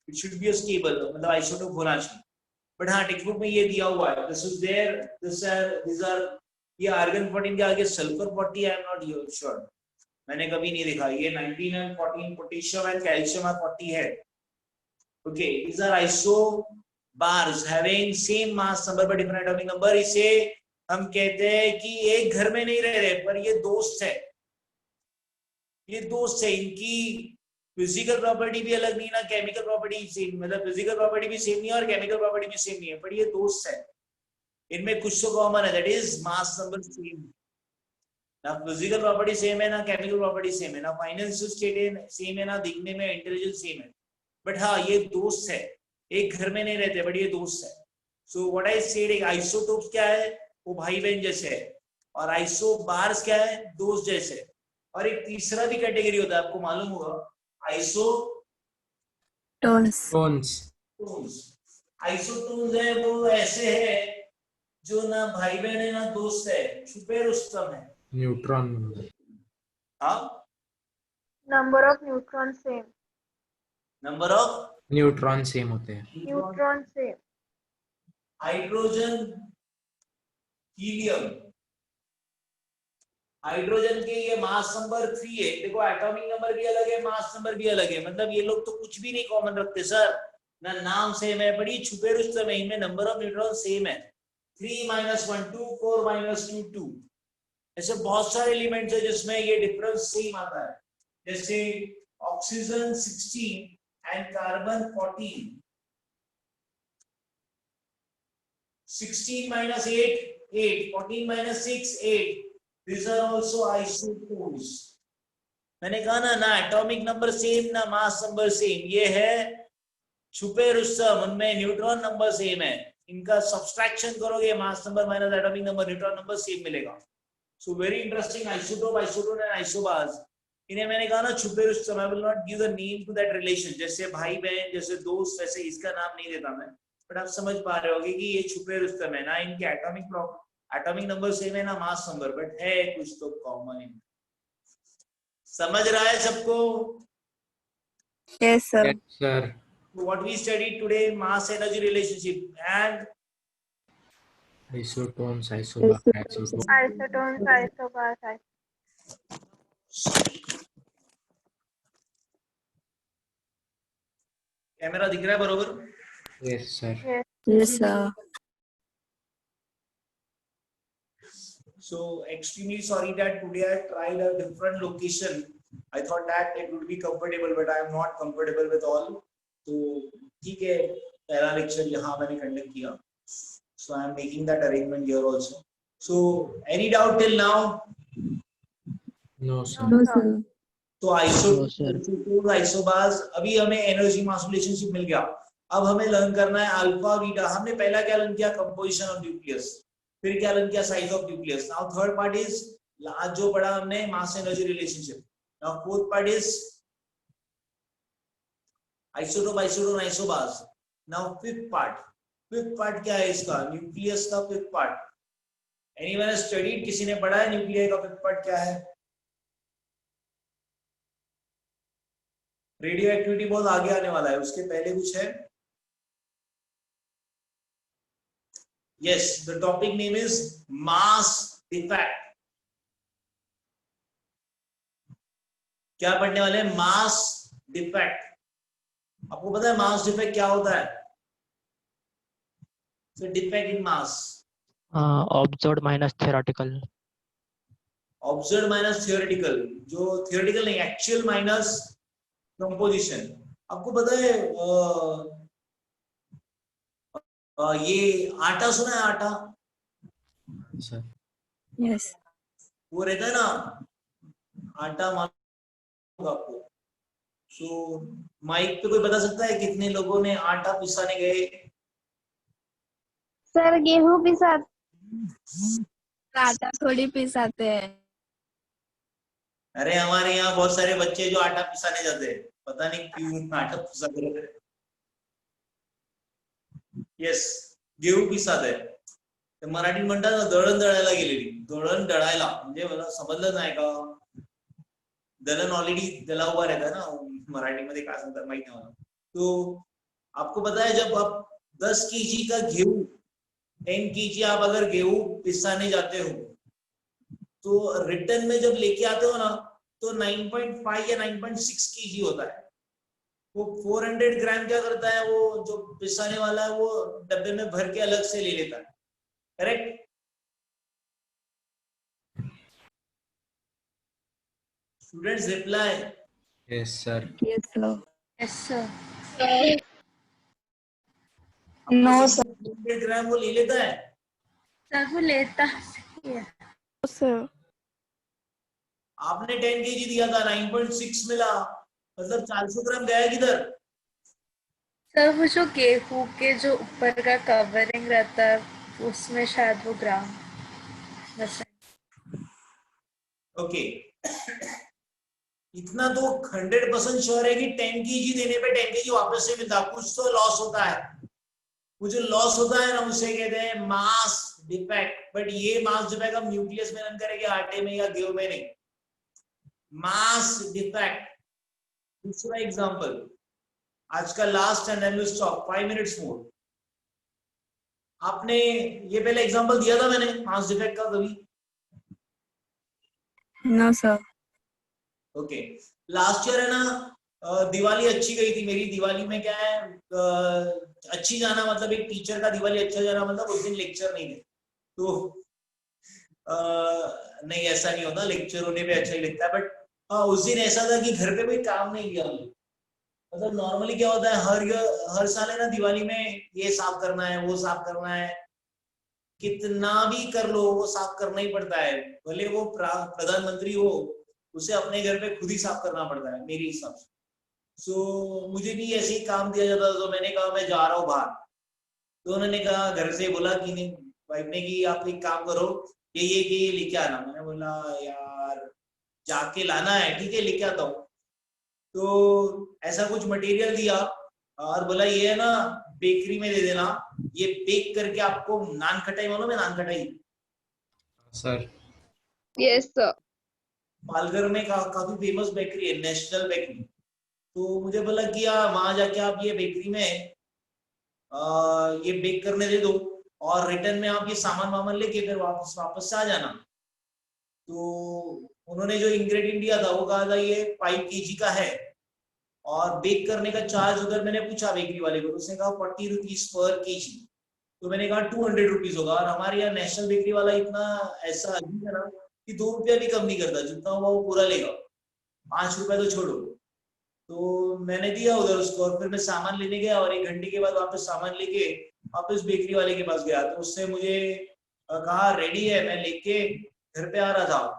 it should be a stable मतलब आइसोटोप होना चाहिए बट हाँ टेक्स्ट बुक में ये दिया हुआ है this is there this are ये आर्गन 14 के आगे sulphur 40 I am not sure मैंने कभी नहीं देखा ये 19 एंड 14 पोटेशियम एंड कैल्शियम और 40 है okay these are isobars having same mass number but different atomic number इसे हम कहते हैं कि एक घर में नहीं रह रहे पर ये दोस्त है इनकी फिजिकल प्रॉपर्टी भी अलग नहीं ना केमिकल प्रॉपर्टी सेम मतलब फिजिकल प्रॉपर्टी भी सेम नहीं है और केमिकल प्रॉपर्टी भी सेम नहीं है पर ये दोस्त है इनमें कुछ तो कॉमन है that is mass number same ना फिजिकल प्रॉपर्टी सेम है ना केमिकल प्रॉपर्टी सेम है ना फाइनेंशियल स्टेट सेम है ना दिखने में इंटेलिजेंस सेम है बट हाँ ये दोस्त है एक घर में नहीं रहते बट ये दोस्त है सो व्हाट आई सेड एक आइसोटोप्स क्या है वो भाई बहन जैसे है और आइसोबार्स क्या है दोस्त जैसे और एक तीसरा भी कैटेगरी होता है आपको मालूम होगा टोन्स आइसोटोन्स है वो ऐसे है जो ना भाई बहन है ना दोस्त है छुपे रुस्तम है न्यूट्रॉन हाँ number of neutron same number of neutron same होते हैं neutron same hydrogen helium hydrogen के ये मास नंबर 3 है देखो एटॉमिक नंबर भी अलग है मास नंबर भी अलग है मतलब ये लोग तो कुछ भी नहीं कॉमन रखते सर ना नाम सेम है बड़ी छुपे रुस्तम है इनमें नंबर ऑफ न्यूट्रॉन सेम है 3 - 1 2 4 - 2 2 ऐसे बहुत सारे एलिमेंट्स है जिसमें ये डिफरेंस सेम आता है जैसे oxygen 16 and carbon 14 16 - 8 8 14 - 6 8 these are also isotopes मैंने कहा ना एटॉमिक नंबर सेम ना मास नंबर सेम ये है छुपे रुस्तम उनमें न्यूट्रॉन नंबर सेम है इनका सब्सट्रैक्शन करोगे mass number minus atomic number neutron number same मिलेगा so very interesting isotope isotone and isobars इन्हें मैंने कहा ना छुपे रुस्तम I will not give the name to that relation जैसे भाई बहन जैसे दोस्त वैसे इसका नाम नहीं देता मैं बट आप समझ पा रहे होगे कि ये छुपे रुस्तम है ना इनके एटॉमिक नंबर सेम है ना मास नंबर बट है कुछ तो कॉमन इन समझ रहा है सबको yes sir sir what we studied today mass energy relationship and isotons isobars isotones isobars camera दिख रहा है बरोबर yes sir yes sir so extremely sorry that today I tried a different location I thought that it would be comfortable but I am not comfortable with all तो ठीक है पहला लेक्चर यहाँ मैंने कंडक्ट किया so I am making that arrangement here also so any doubt till now no sir no sir तो आइसोबार्स अभी हमें एनर्जी मास रिलेशनशिप मिल गया अब हमें लर्न करना है अल्फा बीटा हमने पहला क्या लर्न किया कंपोजिशन ऑफ न्यूक्लियस फिर क्या लर्न किया, size of nucleus. Now third part is, आज जो पढ़ा हमने mass energy relationship. Now fourth part is isotope, isotone, isobars. Now fifth part क्या है इसका, न्यूक्लियस का fifth part. Anyone has studied, किसी ने पढ़ा है न्यूक्लियस का फिफ्थ पार्ट क्या है? रेडियो एक्टिविटी बहुत आगे आने वाला है, उसके पहले कुछ है? Yes, the topic name is mass defect. क्या पढ़ने वाले हैं? Mass defect. आपको पता है मास डिफेक्ट क्या होता है? Defect in mass. Observed minus theoretical. Observe minus theoretical, जो थियोरेटिकल नहीं, एक्चुअल माइनस कंपोजिशन. आपको पता है ये आटा सुना है? आटा सर Yes. वो रहता है ना, आटा मालूम होगा आपको. सो माइक पे कोई बता सकता है कितने लोगों ने आटा पिसाने गए? सर गेहूं पिसा. आटा थोड़ी पिसाते हैं. अरे हमारे यहाँ बहुत सारे बच्चे जो आटा पिसाने जाते हैं, पता नहीं क्यों आटा पिसाते रहते हैं. येस, गेहूं पिसाते. मराठीत म्हणतात ना, दळण दळायला गेलेली. दळण दळायला म्हणजे मला समजलं नाही का, दलन ऑलरेडी दला हुआ रहता है ना, मराठी में क्या सांगतात माहित नाही मला. तो आपको पता है जब आप 10 kg का गेहूं, 10 kg आप अगर गेहूं पिसाने जाते हो, तो रिटर्न में जब लेके आते हो ना, तो 9.5 या 9.6 kg होता है. वो 400 ग्राम क्या करता है, वो जो पिसाने वाला है वो डब्बे में भर के अलग से ले लेता है. Correct? Students reply. Yes sir. Yes, sir. Yes sir. No, sir. 400 ग्राम वो ले लेता है. सर वो लेता है. Sir. आपने 10 kg दिया था, 9.6 मिला, मतलब 400 ग्राम गया किधर? सर वो जो गेहूं के जो ऊपर का कवरिंग रहता है, उसमें शायद वो ग्राम. बस. ओके. इतना तो 100% श्योर है कि 10 kg देने पे 10 kg वापस से मिलता. कुछ तो लॉस होता है. वो जो लॉस होता है ना, उसे कहते हैं मास डिफेक्ट. बट ये मास डिफेक्ट हम न्यूक्लियस में रन करेंगे, आटे में या गेहूं में नहीं. Mass defect. दूसरा एग्जांपल, आज का last and then we stop, 5 minutes more. आपने ये पहले एग्जांपल दिया था मैंने मास डिफेक्ट का कभी? No, sir. Okay. Last year है ना, दिवाली अच्छी गई थी मेरी. दिवाली में क्या है, अच्छी जाना मतलब एक टीचर का दिवाली अच्छा जाना मतलब उस दिन लेक्चर नहीं थे. तो नहीं, ऐसा नहीं होता, लेक्चर होने पे अच्छा ही लगता है. बट उस दिन ऐसा था कि घर पे कोई काम नहीं किया मुझे. मतलब नॉर्मली क्या होता है, हर साल है ना, दिवाली में ये साफ करना है, वो साफ करना है, कितना भी कर लो वो साफ करना ही पड़ता है. भले वो प्रधानमंत्री हो, उसे अपने घर पे खुद ही साफ करना पड़ता है मेरे हिसाब से. सो मुझे भी ऐसे ही काम दिया जाता था. तो मैंने कहा मैं जा रहा हूँ बाहर. तो उन्होंने कहा, घर से बोला कि नहीं, वाइफ ने कि आप एक काम करो, ये लेके आना. मैंने बोला यार जाके लाना है, ठीक है लेके आता हूँ. तो ऐसा कुछ मटेरियल दिया और बोला ये है ना बेकरी में दे देना, ये बेक करके आपको नान खटाई, मालूम है नान खटाई? Sir yes sir. पालघर में काफी फेमस बेकरी है, नेशनल बेकरी. तो मुझे बोला कि वहां जाके आप ये बेकरी में ये बेक करने दे दो, और रिटर्न में आप ये सामान वामान लेके फिर वापस से आ जाना. तो उन्होंने जो इंग्रेडिएंट दिया था वो कहा था ये 5 kg का है, और बेक करने का चार्ज उधर मैंने पूछा बेकरी वाले को, उसने कहा 40 रुपीज पर kg. तो मैंने कहा 200 रुपीज होगा. और हमारे यहाँ नेशनल बेकरी वाला इतना ऐसा अजीब है ना कि 2 रुपया भी कम नहीं करता, जितना हुआ वो पूरा लेगा, 5 रुपया तो छोड़ो. तो मैंने दिया उधर उसको, और फिर मैं सामान लेने गया, और 1 घंटे के बाद वापस सामान लेके वापस बेकरी वाले के पास गया. तो उसने मुझे कहा रेडी है, मैं लेके घर पे आ रहा था.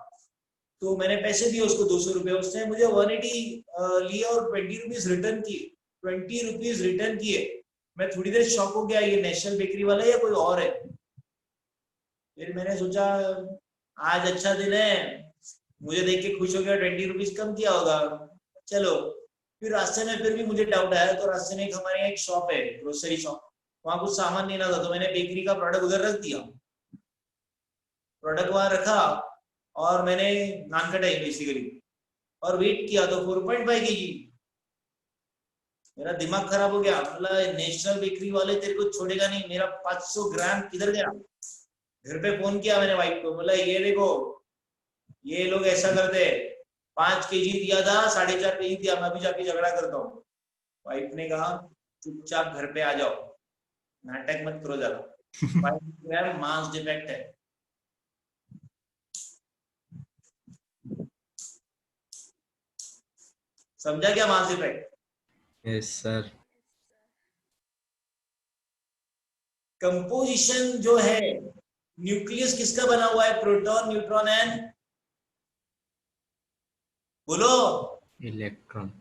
तो मैंने पैसे दिए उसको 200 रुपये. उसने मुझे 180 लिए और 20 रुपीज रिटर्न किए. 20 रुपीज रिटर्न किए. मैं थोड़ी देर शॉक हो गया, ये नेशनल बेकरी वाला है या कोई और है. फिर मैंने सोचा आज अच्छा दिन है, मुझे देख के खुश हो गया, 20 रुपीज कम किया होगा, चलो। फिर रास्ते में फिर भी मुझे डाउट आया, तो रास्ते में हमारे यहाँ एक शॉप है, ग्रोसरी शॉप, वहां कुछ सामान लेना था, तो मैंने बेकरी का प्रोडक्ट उधर रख दिया, प्रोडक्ट वहां रखा और मैंने नान कटाई बेसिकली और वेट किया, तो 4.5 kg। मेरा दिमाग खराब हो गया, मतलब नेशनल बेकरी वाले तेरे को छोड़ेगा नहीं, मेरा 500 ग्राम किधर गया। घर पे फोन किया मैंने वाइफ को, बोला ये देखो ये लोग ऐसा करते हैं, 5 kg दिया था, 4.5 kg दिया, मैं अभी जाके झगड़ा करता हूँ। वाइफ ने कहा चुपचाप घर पे आ जाओ, नाटक मत करो ज्यादा। 5 ग्राम मास डिफेक्ट है। समझा क्या mass defect? Yes sir. Composition जो है, न्यूक्लियस किसका बना हुआ है? प्रोटॉन, न्यूट्रॉन एंड बोलो। इलेक्ट्रॉन।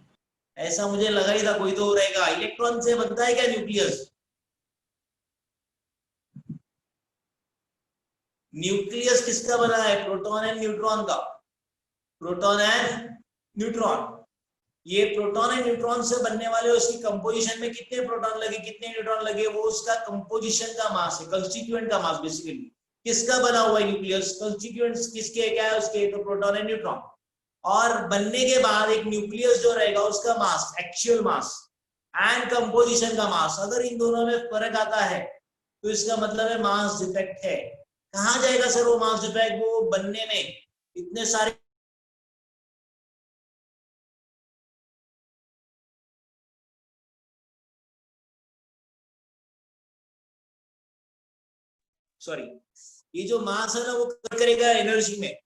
ऐसा मुझे लगा ही था कोई तो रहेगा। इलेक्ट्रॉन से बनता है क्या न्यूक्लियस? न्यूक्लियस किसका बना है? प्रोटॉन एंड न्यूट्रॉन का। Proton and neutron. ये प्रोटॉन एंड न्यूट्रॉन से बनने वाले, उसकी कंपोजिशन में कितने प्रोटॉन लगे कितने न्यूट्रॉन लगे, वो उसका कंपोजिशन का मास है, कंस्टिट्यूएंट का मास बेसिकली। किसका बना हुआ है न्यूक्लियस? कंस्टिट्यूएंट्स किसके क्या है उसके? तो प्रोटॉन एंड न्यूट्रॉन। और बनने के बाद एक न्यूक्लियस जो रहेगा उसका मास, एक्चुअल मास एंड कंपोजिशन का मास, अगर इन दोनों में फर्क आता है तो इसका मतलब है मास डिफेक्ट है। कहाँ जाएगा सर वो मास डिफेक्ट? वो बनने में इतने सारे ये जो मास है ना, वो करेगा एनर्जी में।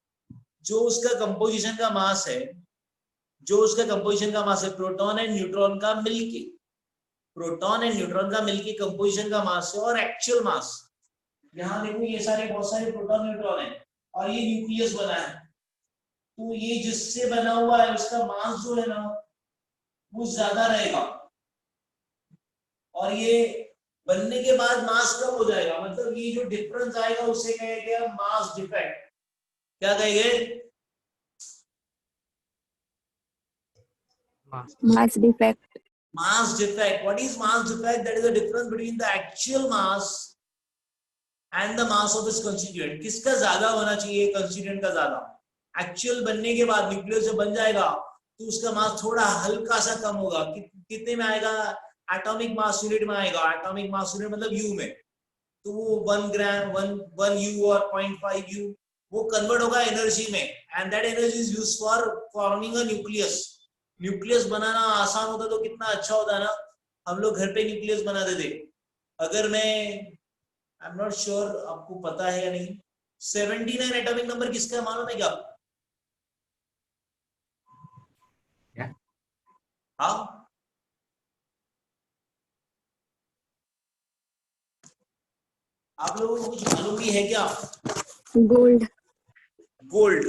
जो उसका कंपोजिशन का मास है, जो उसका कंपोजिशन का मास है प्रोटॉन एंड न्यूट्रॉन का मिलके, प्रोटॉन एंड न्यूट्रॉन का मिलके कंपोजिशन का मास है और एक्चुअल मास। यहाँ देखो ये सारे बहुत सारे प्रोटॉन न्यूट्रॉन है और ये न्यूक्लियस बना है, तो ये जिससे बना हुआ है उसका मास जो है ना वो ज्यादा रहेगा, और ये बनने के बाद मास कम हो जाएगा। मतलब ये जो डिफरेंस आएगा उसे कहेंगे मास डिफेक्ट। क्या कहेंगे? Mass defect. Mass defect. What is mass defect? That is the difference between the actual mass and the mass of its constituent. किसका ज्यादा होना चाहिए? कंस्टिट्यूएंट का ज्यादा। एक्चुअल बनने के बाद न्यूक्लियस जब बन जाएगा तो उसका मास थोड़ा हल्का सा कम होगा। कितने में आएगा? एटॉमिक मास यूनिट में आएगा। एटॉमिक मास यूनिट मतलब यू में, तो वो 1 ग्राम 1 यू और 0.5 यू वो कन्वर्ट होगा एनर्जी में, and that energy is used for forming a nucleus. Nucleus बनाना आसान होता तो कितना अच्छा होता ना, हम लोग घर पे न्यूक्लियस बना देते। अगर मैं, आई एम नॉट श्योर आपको पता है या नहीं, 79 एटॉमिक नंबर किसका मालूम है क्या? हाँ, आप लोगों को कुछ मालूम भी है क्या? Gold. Gold.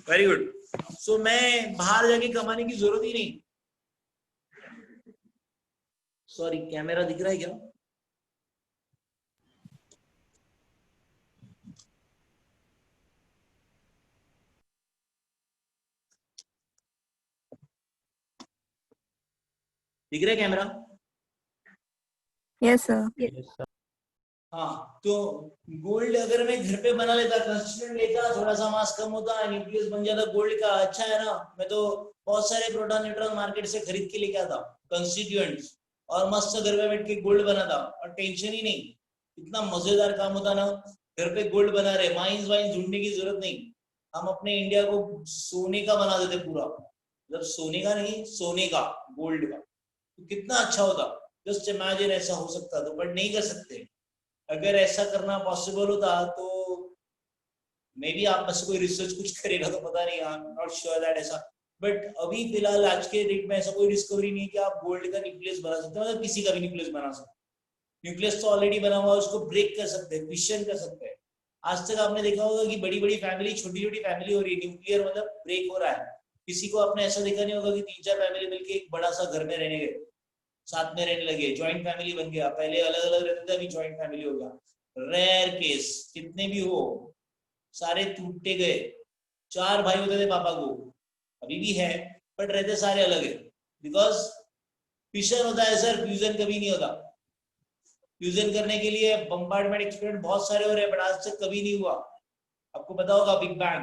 Very good. So मैं बाहर जाके कमाने की जरूरत ही नहीं। सॉरी, कैमरा दिख रहा है क्या? दिख रहा है कैमरा? Yes, sir. हाँ, तो गोल्ड अगर मैं घर पे बना लेता, कंस्टिट्यूएंट लेता, थोड़ा सा मास कम होता, न्यूक्लियस बन जाता गोल्ड का, अच्छा है ना। मैं तो बहुत सारे प्रोटॉन न्यूट्रॉन मार्केट से खरीद के लेके आता कंस्टिट्यूएंट्स, और मस्त घर में बैठ के गोल्ड बनाता और टेंशन ही नहीं। इतना मजेदार काम होता ना, घर पे गोल्ड बना रहे, माइंस वाइंस ढूंढने की जरूरत नहीं। हम अपने इंडिया को सोने का बना देते पूरा, मतलब सोने का नहीं, सोने का, गोल्ड का, तो कितना अच्छा होता। जस्ट इमेजिन ऐसा हो सकता तो, बट नहीं कर सकते। अगर ऐसा करना पॉसिबल होता तो मे बी आप में से कोई रिसर्च कुछ करेगा, तो पता नहीं, आई एम नॉट श्योर दैट ऐसा। बट अभी फिलहाल आज के डेट में ऐसा कोई डिस्कवरी नहीं है कि आप गोल्ड का न्यूक्लियस बना सकते हैं, मतलब किसी का भी न्यूक्लियस बना सकते हैं। न्यूक्लियस तो ऑलरेडी बना हुआ है, उसको ब्रेक कर सकते हैं, फिशन कर सकते हैं। आज तक आपने देखा होगा कि बड़ी बड़ी फैमिली, छोटी छोटी फैमिली हो रही है, न्यूक्लियर मतलब ब्रेक हो रहा है। किसी को आपने ऐसा देखा नहीं होगा कि 3-4 फैमिली मिलकर एक बड़ा सा घर में रहने गए, साथ में रहने लगे, ज्वाइंट फैमिली बन गया। पहले अलग अलग रहते थे, अभी ज्वाइंट फैमिली हो गया। रेयर केस, कितने भी हो, सारे टूटे गए। 4 भाई होते थे पापा को, अभी भी है, बट रहते सारे अलग है। बिकॉज फिशन होता है सर, फ्यूजन कभी नहीं होता। फ्यूजन करने के लिए बम्बार्डमेंट एक्सपेरिमेंट बहुत सारे हो रहे हैं, बट आज तक कभी नहीं हुआ। आपको पता होगा बिग बैंग,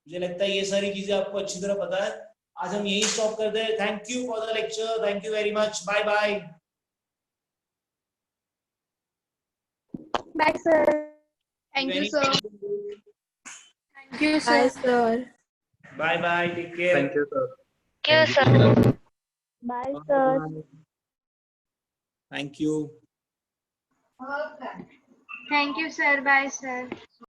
मुझे लगता है ये सारी चीजें आपको अच्छी तरह पता है। आज हम यही स्टॉप करते हैं। Thank you for the lecture, thank you very much, bye bye. Bye, sir. Thank you, sir. Thank you, Hi, sir. sir. Bye bye, take care. Thank you, sir. Yes, Thank you, sir. sir. Bye, sir. Thank you. Thank you, sir. Bye, sir.